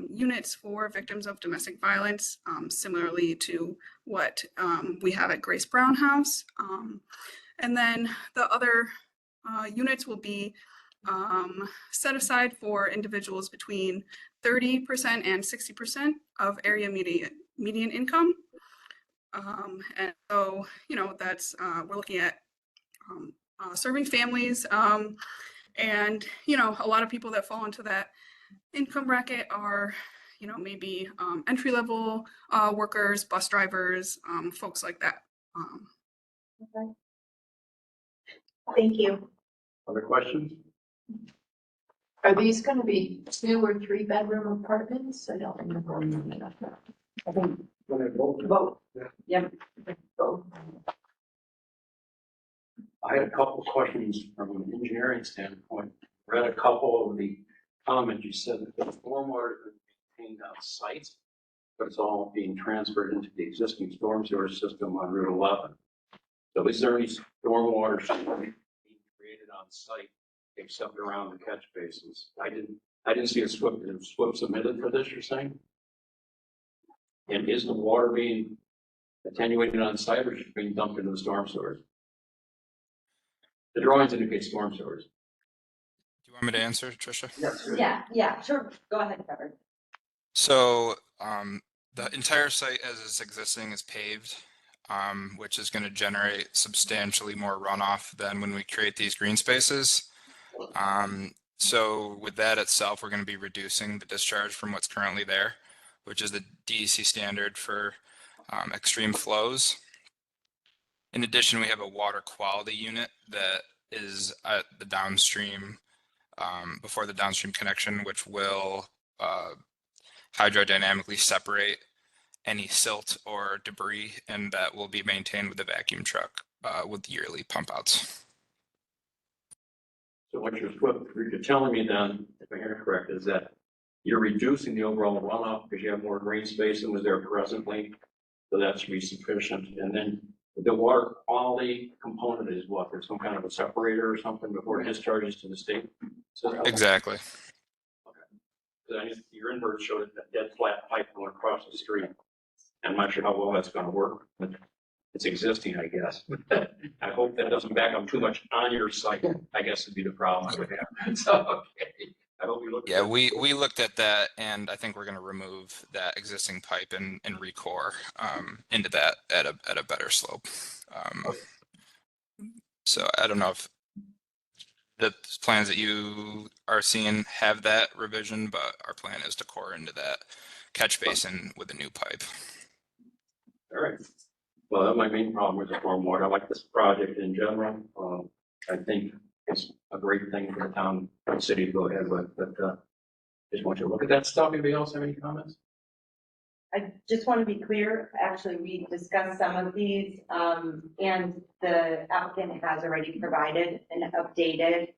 units for victims of domestic violence, similarly to what we have at Grace Brown House. And then the other units will be set aside for individuals between 30% and 60% of area median income. And so, that's, we're looking at serving families. And, a lot of people that fall into that income bracket are, maybe entry-level workers, bus drivers, folks like that. Okay. Thank you. Other questions? Are these going to be 2 or 3 bedroom apartments? I don't remember. I think when they both. Both. Yeah. Yep. Both. I had a couple of questions from an engineering standpoint. Read a couple of the comments. You said that the stormwater is maintained on site, but it's all being transferred into the existing storm sewer system on Route 11. So is there any stormwater being created on site except around the catch basins? I didn't see a SWIP submitted for this, you're saying? And is the water being attenuated on site or is it being dumped into the storm sewers? The drawings indicate storm sewers. Do you want me to answer, Tricia? Yeah, sure. Go ahead, Trevor. So the entire site as is existing is paved, which is going to generate substantially more runoff than when we create these green spaces. So with that itself, we're going to be reducing the discharge from what's currently there, which is the DEC standard for extreme flows. In addition, we have a water quality unit that is at the downstream, before the downstream connection, which will hydrodynamically separate any silt or debris, and that will be maintained with a vacuum truck with yearly pump outs. So what you're telling me then, if I hear it correct, is that you're reducing the overall runoff because you have more green space than was there presently. So that should be sufficient. And then the water quality component is what? There's some kind of a separator or something before it discharges to the state? So Exactly. your invert showed that dead flat pipe going across the street. I'm not sure how well that's going to work, but it's existing, I guess. I hope that doesn't back up too much on your site. I guess would be the problem I would have. So, okay. I hope you look. Yeah, we looked at that, and I think we're going to remove that existing pipe and recore into that at a better slope. So I don't know if the plans that you are seeing have that revision, but our plan is to core into that catch basin with a new pipe. All right. Well, that's my main problem with the stormwater. I like this project in general. I think it's a great thing for the town, for the city to go ahead with, but just want you to look at that stuff. Anybody else have any comments? I just want to be clear, actually, we discussed some of these, and the applicant has already provided an updated,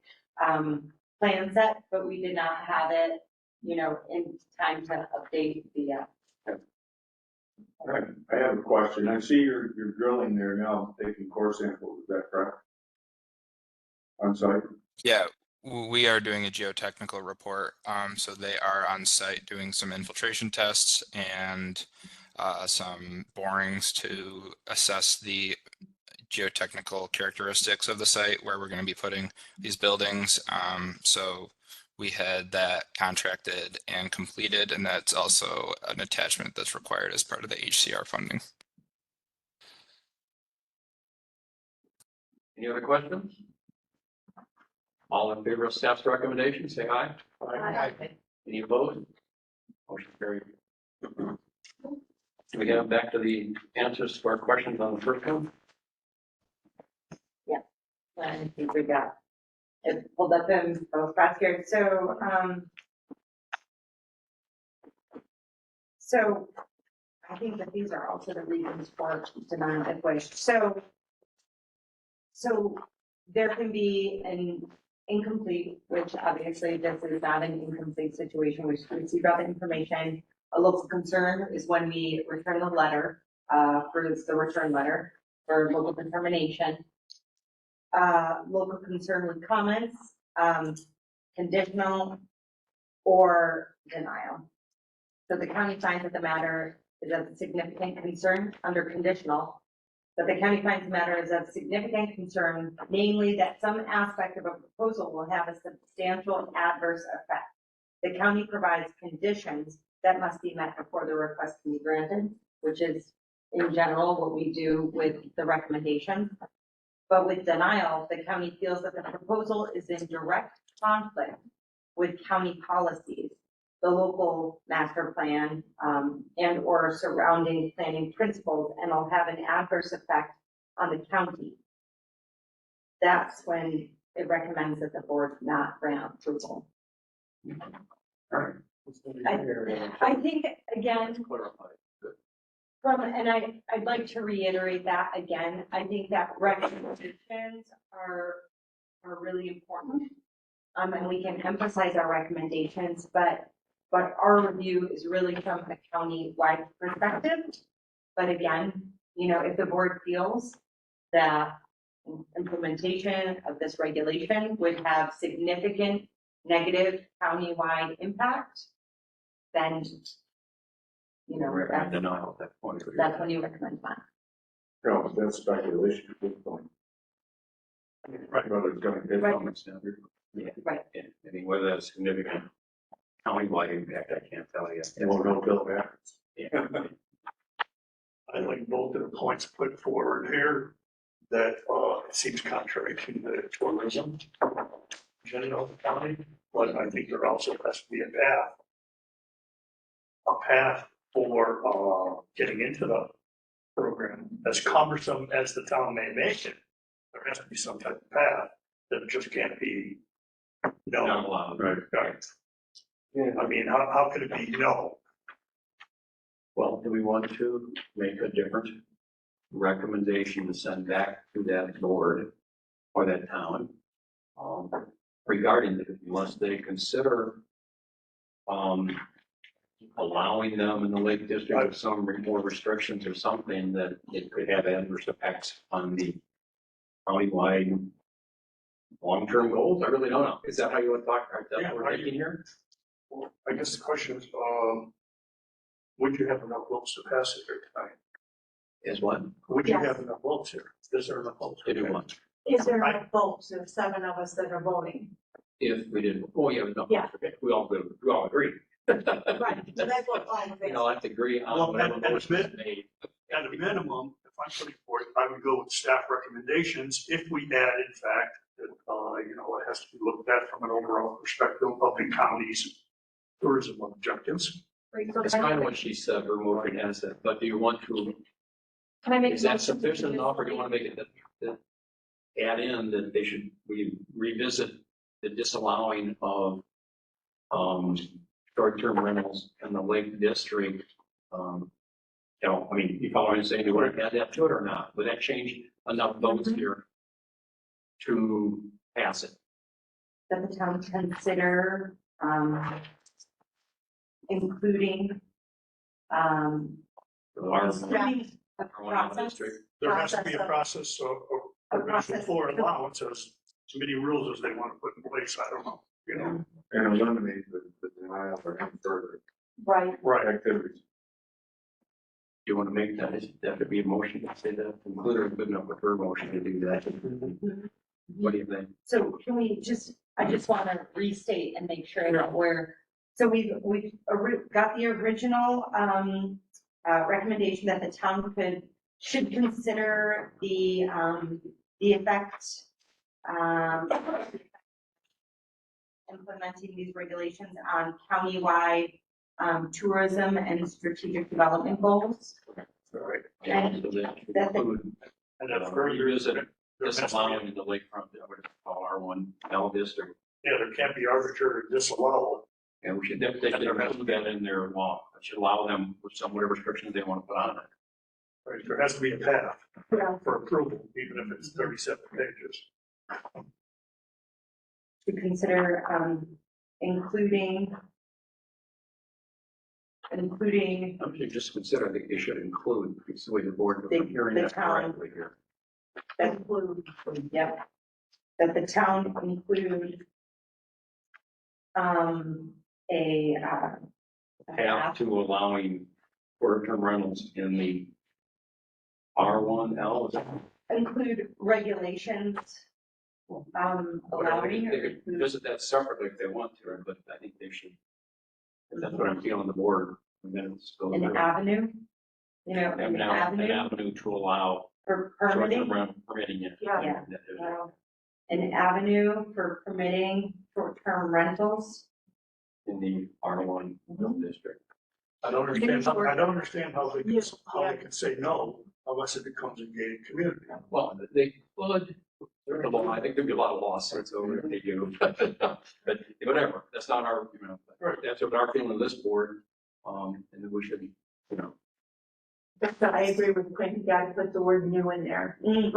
plan set, but we did not have it, you know, in time to update the, All right, I have a question. I see you're drilling there now, taking core samples, is that correct? On site? Yeah, we are doing a geotechnical report. So they are on site doing some infiltration tests and some borings to assess the geotechnical characteristics of the site where we're going to be putting these buildings. So we had that contracted and completed, and that's also an attachment that's required as part of the HCR funding. Any other questions? All in favor of staff's recommendation, say aye. Aye. Any opposed? Motion carried. Do we get back to the answers to our questions on the first one? I think we got it pulled up in both spots here. So I think that these are also the reasons for denial if wished. So there can be an incomplete, which obviously this is not an incomplete situation, which we receive all the information. A local concern is when we return the letter, for the return letter for local determination. Local concern with comments, conditional or denial. So the county finds that the matter is of significant concern under conditional, that the county finds the matter is of significant concern, namely that some aspect of a proposal will have a substantial adverse effect. The county provides conditions that must be met before the request can be granted, which is in general what we do with the recommendation. But with denial, the county feels that the proposal is in direct conflict with county policies, the local master plan, and or surrounding planning principles, and will have an adverse effect on the county. That's when it recommends that the board not grant approval. I think, again, I'd like to reiterate that again. I think that recommendations are really important. And we can emphasize our recommendations, but our review is really from a county-wide perspective. But again, you know, if the board feels that implementation of this regulation would have significant negative county-wide impact, then, you know, Denial at that point. that's when you recommend that. No, that's speculation at this point. Right. Whether it's gonna get Right. from the standard. Yeah. Right. Yeah. I mean, whether that's significant countywide impact, I can't tell you. Well, no bill back. Yeah. I like both of the points put forward here, that it seems contrary to the tourism agenda of the county, but I think there also has to be a path for getting into the program as cumbersome as the town may make it, there has to be some type of path that it just can't be no. Not allowed. Right. Right. Yeah. I mean, how could it be no? Well, do we want to make a different recommendation to send back to that board or that town? Regarding, unless they consider, allowing them in the Lake District with some more restrictions or something that it could have adverse effects on the countywide long-term goals? I really don't know. Is that how you would talk? Is that what we're thinking here? Well, I guess the question is, would you have enough votes to pass it here tonight? Is what? Would you Yes. have enough votes here? Is there enough votes? To do what? Is there enough votes? There's 7 of us that are voting. If we did, oh yeah, no, Yeah. okay, we all agree. Right, so that's what all of You it. know, I have to agree on Well, whatever and motion admit- is made. At a minimum, if I'm putting forth, I would go with staff recommendations if we add, in fact, that, it has to be looked at from an overall perspective of the county's tourism objectives. Right, so It's can I kind of make- what she said, her motion has that, but do you want to, Can I make? a is that motion to sufficient do enough, or do you want to make it that add in that they should, we revisit the disallowing of, short-term rentals in the Lake District? I mean, you follow what I'm saying, do you want to add that to it or not? Would that change enough votes here to pass it? That the town consider, including, Our- including a our one process. district? There has to be a Process process of A provincial process. floor allowance as committee rules as they want to put in place. I don't know, And eliminate the denial or any further Right, Right. activities. Do you want to make that, that could be a motion to say that, include or good enough with her motion to do that? What do you think? so can we I just want to restate and make sure that so we've got the original, recommendation that the town should consider the effect, implementing these regulations on countywide, tourism and strategic development goals. Right. And So that should that the- include, And then further, revisit there has to be, disallowing the lakefront, that would call R1L district. there can't be arbitrary disallowal. And we should, they should include that in their law. It should allow them with some whatever restrictions they want to put on it. Right? There has to be a path Yeah. for approval, even if it's 37 pages. To consider, including, I should just consider, I think they should include, it's the way the board, The- I'm hearing the that town. correctly here. that include, yep, that the town include, a Path to allowing short-term rentals in the R1L. Is that- include regulations, Whatever, allowing they or could include visit that separately if they want to, but I think they should. That's what I'm feeling the board, and then it's. goes an there. avenue, an An avenue avenue to allow for short-term permitting. rental, permitting it. Yeah. An avenue for permitting short-term rentals. In the R1 district. I don't understand how they can say no unless it becomes a gated community. Well, they would, there's a law, I think there'd be a lot of lawsuits over if they do. But whatever, that's not our, that's what our feeling of this board, and then we should, I agree with Quinn, you gotta put the word new in there. Yeah.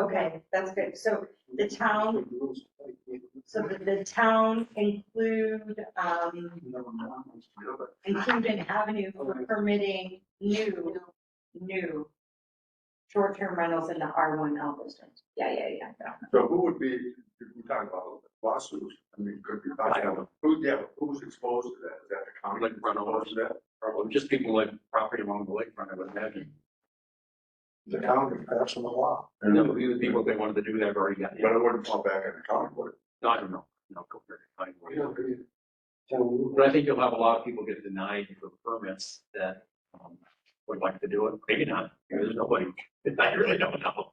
Okay, that's good. So the town, the town include an avenue for permitting new short-term rentals in the R1L district. Yeah. So who would be, if we talk about lawsuits, I mean, could be, who's exposed to that? Is that the county? Like run over Exposed to that? probably just people like property along the lakefront, I would imagine. The town can pass them a law. And then the people, if they wanted to do that, have already got. But it wouldn't fall back on the county, would it? No, I don't know. No, go for it. But I think you'll have a lot of people get denied for permits that would like to do it. Maybe not. There's nobody. I really don't know.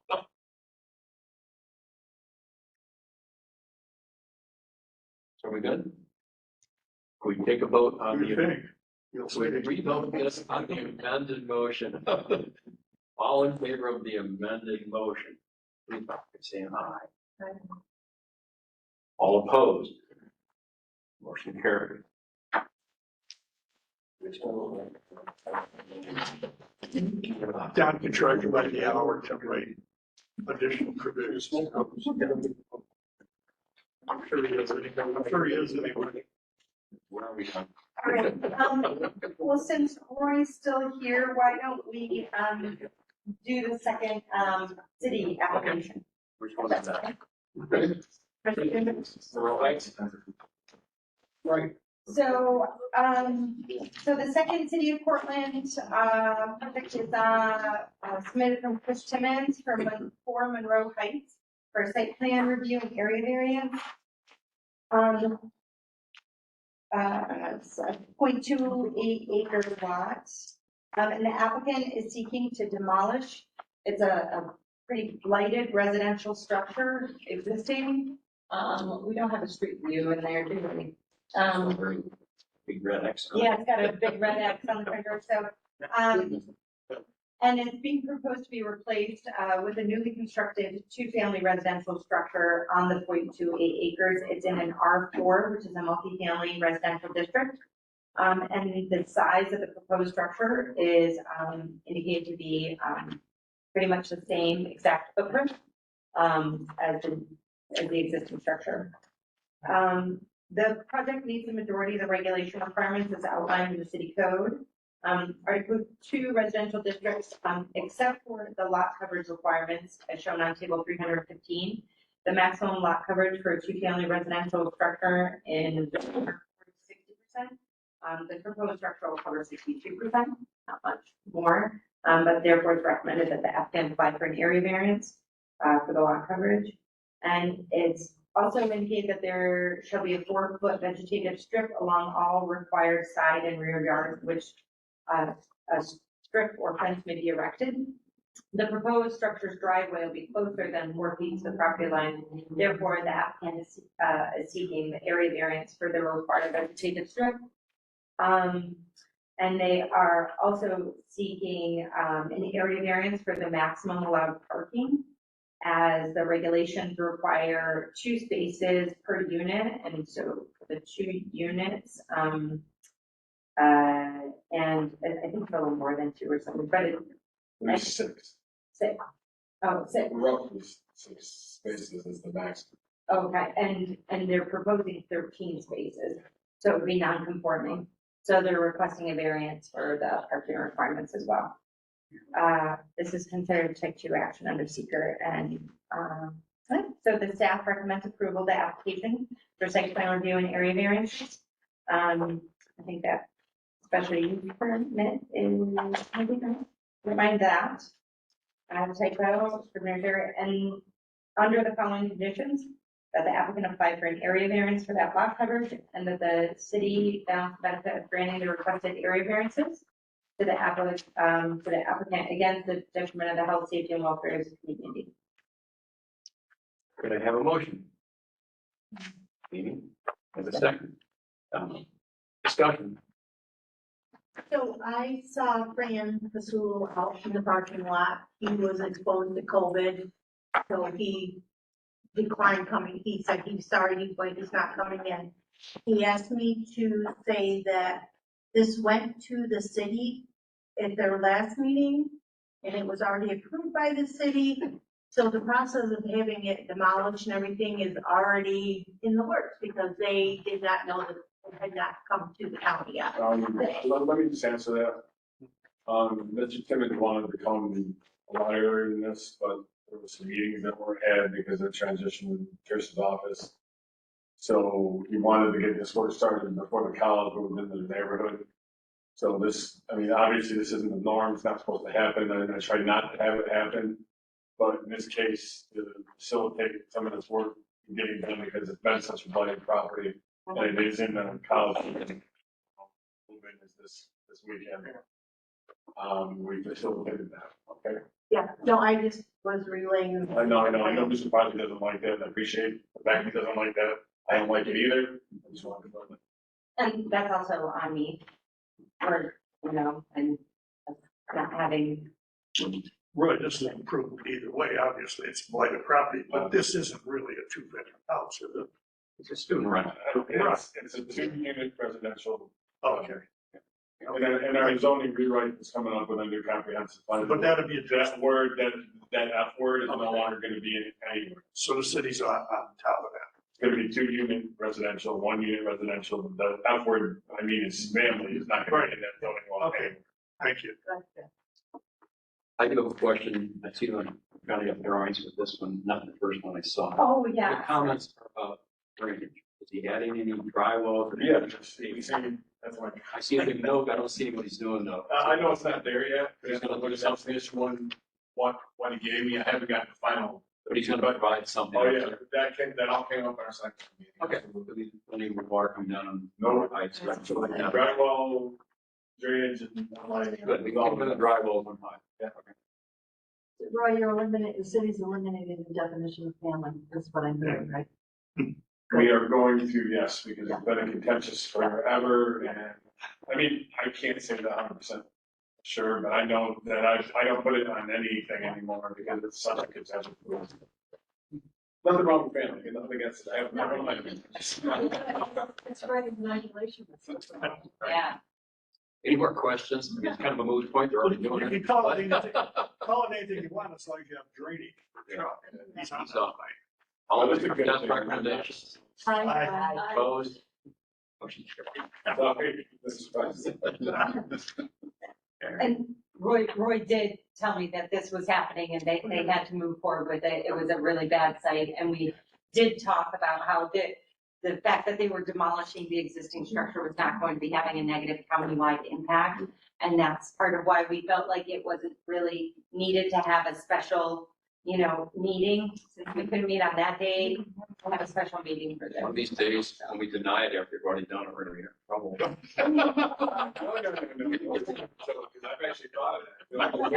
So are we good? Can we take a vote on What do you the, think? You'll so we see. revote this on the amended motion of the All in favor of the amended motion, please by saying aye. All opposed? Motion carried. Don can charge you by the hour to write additional provisions. I'm sure he is anyway. Where are we on? All right, well, since Roy's still here, why don't we, do the second, city application? Which one is that? Right. So, so the second city of Cortland, project is, submitted from Chris Timmons for 4 Monroe Heights for site plan review and area variance. It's a 0.28 acre lot. And the applicant is seeking to demolish, it's a pretty blighted residential structure existing. We don't have a street view in there, do we? Big red X. Yeah, it's got a big red X on the printer, so, and it's being proposed to be replaced, with a newly constructed 2-family residential structure on the 0.28 acres. It's in an R4, which is a multifamily residential district. And the size of the proposed structure is, indicated to be, pretty much the same exact footprint, as the existing structure. The project meets the majority of the regulation requirements as outlined in the city code. Article 2 residential districts, except for the lot coverage requirements as shown on table 315. The maximum lot coverage for a 2-family residential structure in 60%. The proposed structure will cover 62%, not much more, but therefore it's recommended that the applicant apply for an area variance for the lot coverage. And it's also indicated that there shall be a 4-foot vegetative strip along all required side and rear yards, which a strip or fence may be erected. The proposed structure's driveway will be closer than 4 feet to the property line. Therefore, the applicant is seeking the area variance for the required vegetative strip. And they are also seeking an area variance for the maximum allowed parking, as the regulations require 2 spaces per unit, and so for the 2 units, and I think a little more than 2 or something, but it's 6. 6. Oh, 6. Roughly 6 spaces is the max. Okay, and they're proposing 13 spaces, so it would be non-conforming. So they're requesting a variance for the parking requirements as well. This is considered type 2 action under seeker, and so the staff recommends approval of the application for site plan review and area variances. I think that special use permit is, remind that. Typo, scrivener's and under the following conditions, that the applicant apply for an area variance for that lot coverage, and that the city balance the benefit of granting the requested area variances to the applicant, against the detriment of the health, safety, and welfare of the community. Could I have a motion? Meeting, and a second. Discussion. So I saw Fran Pasul out in the parking lot. He was exposed to COVID, so he declined coming. He said he's sorry, but he's not coming in. He asked me to say that this went to the city at their last meeting, and it was already approved by the city. So the process of having it demolished and everything is already in the works, because they did not know that it had not come to the county yet. Let me just answer that. Mr. Timmons wanted to come a lot earlier than this, but there were some meetings that were had because of transition in Kirsten's office. So he wanted to get this work started before the college moved into the neighborhood. So this, I mean, obviously this isn't the norm, it's not supposed to happen, and I try not to have it happen. But in this case, to facilitate some of this work getting done, because it's been such a blighted property, and it is in the college. Movement is this weekend. We facilitated that, okay? Yeah, no, I just was relaying. I know, Mr. Project doesn't like that, and I appreciate the fact he doesn't like that. I don't like it either. I just wanted to know that. And that's also on me, or, and not having Right, this is improved either way, obviously, it's blighted property, but this isn't really a two-bedroom house, is it? It's a student rental. It's a two-unit residential. Okay, And our zoning rewrite is coming up with a new comprehensive plan. but that'd be addressed, That word, that F word is no longer gonna be in anywhere. so the city's on top of that. It's gonna be 2-unit residential, 1-unit residential. The F word, I mean, is family, is not gonna be in that zoning law. Okay. Thank you. I do have a question. I see them kind of drawings with this one, not the first one I saw. Oh, The yeah. comments are about drainage. Is he adding any drywall? Yeah, that's like, I see him note, I don't see what he's doing though. I know it's not there yet, but he's gonna put his up this one, what he gave me, I haven't got the final. But he's gonna provide something. Oh, yeah, that all came up in our second meeting. Okay. Any water coming down on. No. Heights. Drywall, drainage and lighting. Good, we can get the drywall one high. Yeah. Okay. Roy, you're eliminating, the city's eliminating the definition of family, that's what I'm hearing, right? We are going to, yes, because it's been a contentious forever, and, I mean, I can't say that 100% sure, but I know that I don't put it on anything anymore, because it's such a contentious. Nothing wrong with family, nothing against it, I don't mind. It's right in regulation. Yeah. Any more questions? I mean, it's kind of a moot point. They're already doing You it. can call it anything you want, as long as you have drainage. He's on So, all of the recommendations, Aye. opposed? Motion carried. Sorry, this is fine. And Roy did tell me that this was happening and they had to move forward with it. It was a really bad site. And we did talk about how the fact that they were demolishing the existing structure was not going to be having a negative countywide impact. And that's part of why we felt like it wasn't really needed to have a special, meeting. Since we couldn't meet on that day, we'll have a special meeting for One of this. these days, when we deny it after we've already done it, we're gonna be in trouble. No, because I've actually thought of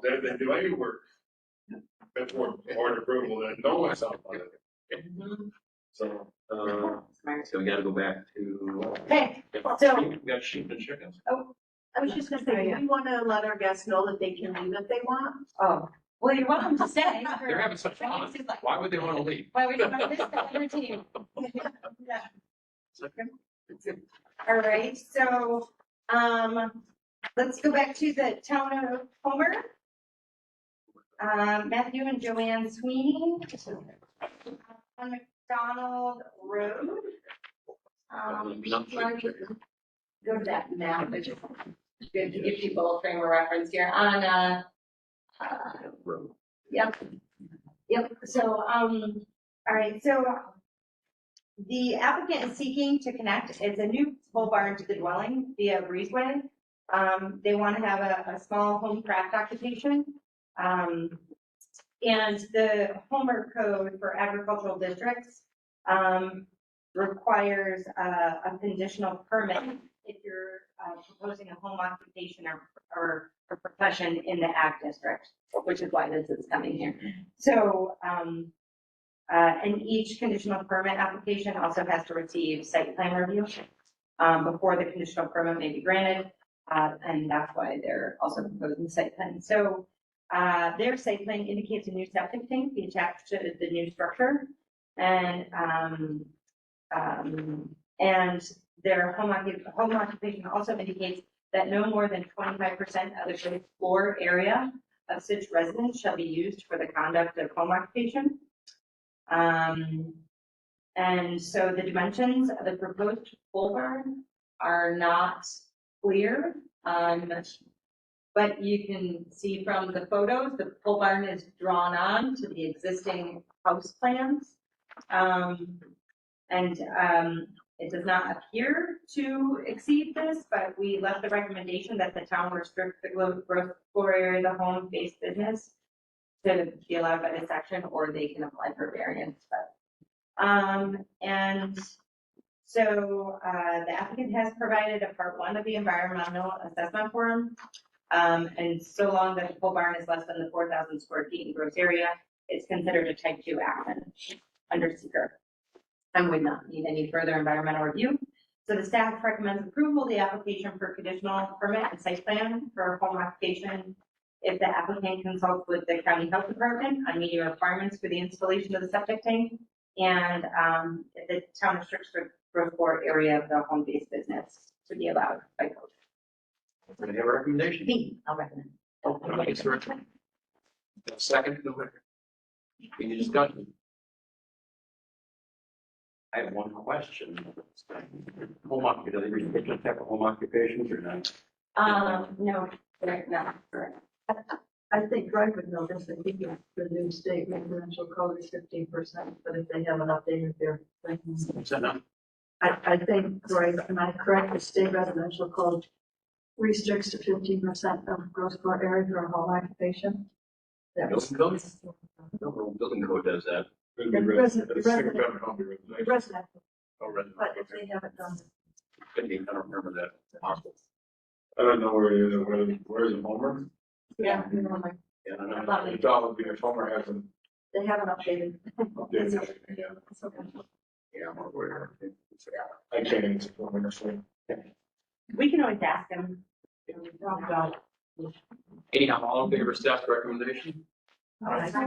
that. They do any work before board approval, that no one's out on it. So, So we gotta go back to. Okay, so- We got sheep and chickens. I was just gonna say, do we want to let our guests know that they can leave if they want? Oh, well, you're welcome to stay. They're having such fun. Why would they wanna leave? Why would you want to miss the other team? All right, so, let's go back to the town of Homer. Matthew and Joanne Sweeney. On McDonald Road. Go to that map, which is good to give people a frame of reference here on, yep. So, all right, so the applicant is seeking to connect, it's a new pole barn to the dwelling via breezeway. They want to have a small home craft occupation. And the Homer code for agricultural districts, requires a conditional permit if you're proposing a home occupation or a profession in the ag district, which is why this is coming here. So, and each conditional permit application also has to receive site plan review before the conditional permit may be granted. And that's why they're also proposing the site plan. So their site plan indicates a new septic tank be attached to the new structure. And their home occupation also indicates that no more than 25% of the gross floor area of such residence shall be used for the conduct of home occupation. And so the dimensions of the proposed pole barn are not clear. But you can see from the photos, the pole barn is drawn on to the existing house plans. It does not appear to exceed this, but we left the recommendation that the town restrict the gross floor area of the home-based business to be allowed by this section, or they can apply for variance. And so the applicant has provided a part 1 of the environmental assessment form. And so long that the pole barn is less than the 4,000 square feet in gross area, it's considered a type 2 action under seeker. And would not need any further environmental review. So the staff recommends approval of the application for conditional permit and site plan for home occupation if the applicant consults with the county health department on meeting requirements for the installation of the septic tank, and if the town restricts the growth floor area of the home-based business to be allowed by code. We're gonna have a recommendation. Me, I'll recommend. Okay, sir. Second, any discussion? I have one question. Home occupation, do they restrict the type of home occupations or not? No, no. I think Greg would know this, that the new state residential code is 15%, but if they haven't updated their things. What's that now? I think, Greg, am I correct, the state residential code restricts to 15% of gross floor area for a home occupation? Building code? No, building code does that. Residential, Oh, resident. but if they haven't done it. Could be, I don't remember that. Possible. I don't know where it is, where is it, Homer? Yeah, you know, like, Yeah, I don't know. The thought would be if Homer hasn't they haven't updated. updated anything yet. It's okay. Yeah, I'm aware. I can't answer for Homer, so. We can always ask them. Anyhow, all in favor of staff's recommendation? Opposed? I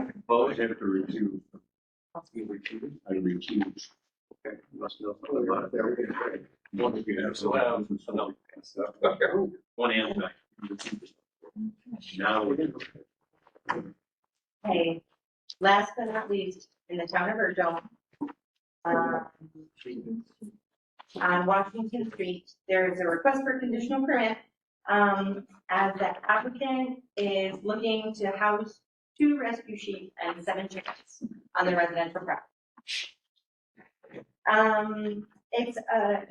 have to recuse. You recuse? I recuse. Okay, you must know something about it. One, Yeah, so, no. One and back. Now we can. Okay, last but not least, in the town of Virgil, on Washington Street, there is a request for conditional permit, as the applicant is looking to house 2 rescue sheep and 7 chickens on the residential property. It's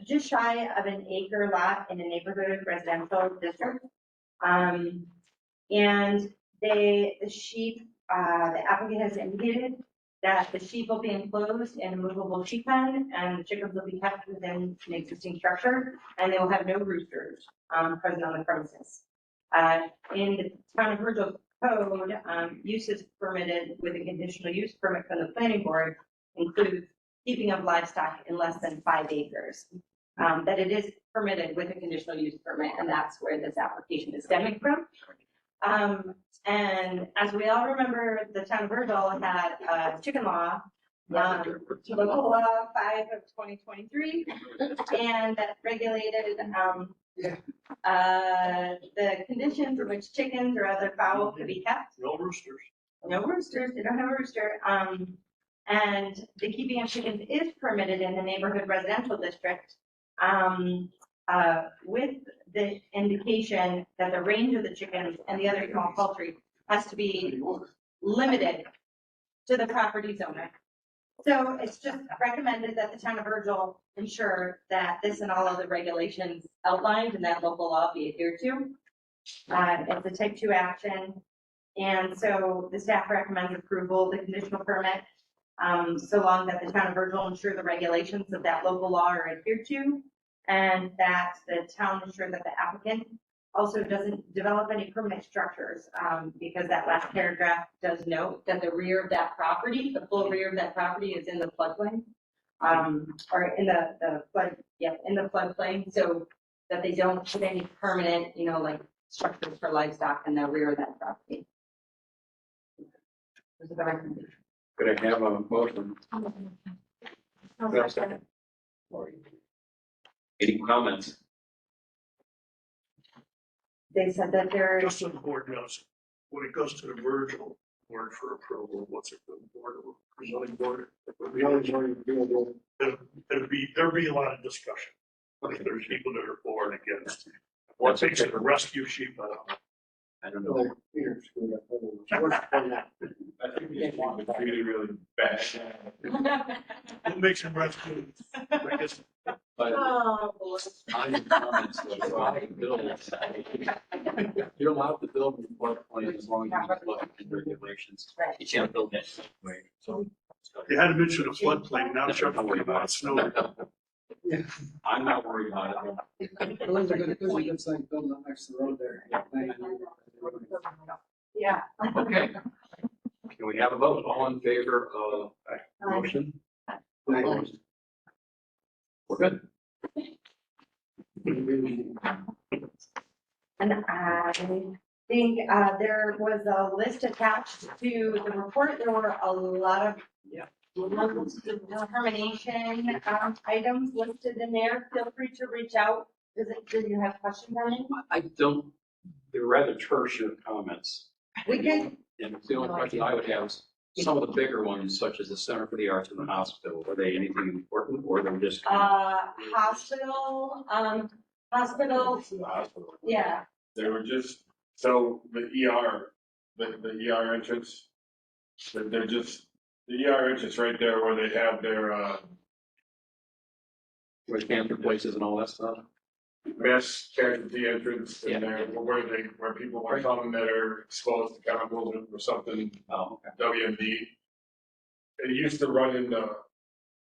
just shy of an acre lot in a neighborhood residential district. And the sheep, the applicant has indicated that the sheep will be enclosed in a movable sheep pen, and the chickens will be kept within an existing structure, and they will have no roosters present on the premises. In the town of Virgil code, uses permitted with a conditional use permit from the planning board includes keeping of livestock in less than 5 acres. That it is permitted with a conditional use permit, and that's where this application is stemming from. And as we all remember, the town of Virgil had a chicken law, local law 5 of 2023, and that regulated, the conditions in which chickens or other fowl could be kept. No roosters. No roosters, they don't have a rooster. And the keeping of chickens is permitted in the neighborhood residential district, with the indication that the range of the chickens and the other small poultry has to be limited to the property's owner. So it's just recommended that the town of Virgil ensure that this and all other regulations outlined in that local law be adhered to. It's a type 2 action. And so the staff recommends approval of the conditional permit, so long that the town of Virgil ensure the regulations of that local law are adhered to, and that the town ensure that the applicant also doesn't develop any permanent structures, because that last paragraph does note that the rear of that property, the full rear of that property is in the floodplain, or in the flood, in the floodplain, so that they don't put any permanent, like structures for livestock in the rear of that property. Those are the recommendations. Could I have a motion? Any comments? They said that they're, Just so the board knows, when it goes to the Virgil board for approval, what's it, the board or the zoning board? There'll be a lot of discussion. There's people that are for and against. What makes it a rescue sheep? I don't know. I think it's really, really bad. What makes it rescue? I guess But Oh, on your comments, you're allowed to build in floodplain as long as you look at the regulations. You can't build it anyway. So you had to mention a floodplain, now Chuck worried about snow. I'm not worried about it. There's a good site building up next to the road there. yeah. Okay. Can we have a vote? All in favor of motion? Opposed? We're good. And I think, there was a list attached to the report. There were a lot of determination, items listed in there. Feel free to reach out. Do you have questions on it? I don't, they're rather tertiary comments. We can, And the only question I would have is, some of the bigger ones, such as the Center for the Arts and the hospital, are they anything important or they're just? hospital, yeah. They were just, so the the ER entrance, they're just, the ER entrance right there where they have their, Where cancer places and all that stuff? mass casualty entrance Yeah. in there, where people are coming that are exposed to chemicals or something, Oh, okay. WMD. It used to run into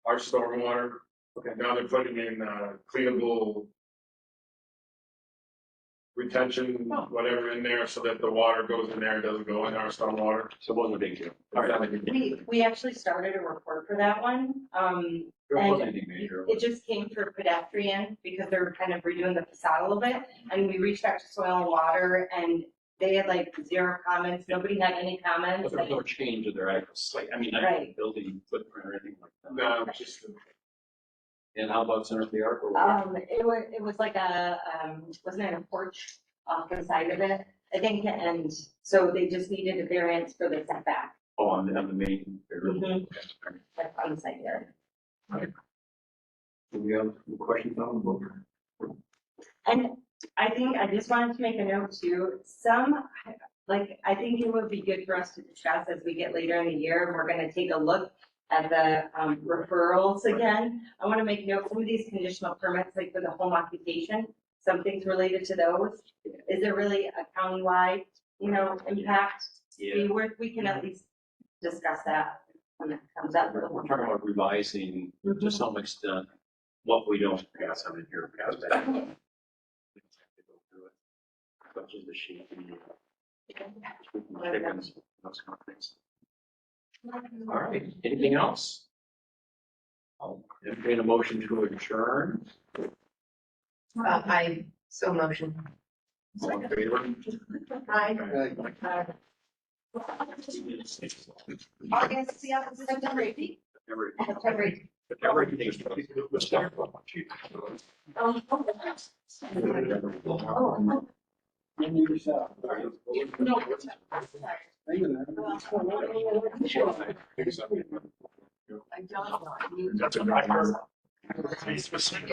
our stormwater. Okay. Now they're putting in, cleanable retention, whatever in there, so that the water goes in there, doesn't go in our stormwater. So it wasn't a big deal. All right. We actually started a report for that one. There And wasn't anything major. it just came for pedestrian because they're kind of redoing the facade a little bit. And we reached out to Soil and Water and they had like 0 comments. Nobody had any But comments. there was no change of their actual site. I mean, not Right. building footprint or anything like that. No, just, And how about Center for the Arts? It was like wasn't it a porch off the side of it? I think, and so they just needed a variance for the setback. Oh, on the main. Mhm. That's on the side there. Do we have any questions on the book? And I think I just wanted to make a note too, I think it would be good for us to discuss as we get later in the year. We're gonna take a look at the referrals again. I want to make note, some of these conditional permits, like for the home occupation, some things related to those. Is there really a countywide, impact? Yeah. We can at least discuss that when it comes up. We're talking about revising to some extent what we don't pass on in here, pass back. Such as the sheep and chickens, those kind of things. All right, anything else? I'll entertain a motion to adjourn. I so motion. All in favor? August, yeah, September 18th. September 18th. Everything is. That's a nightmare. Be specific.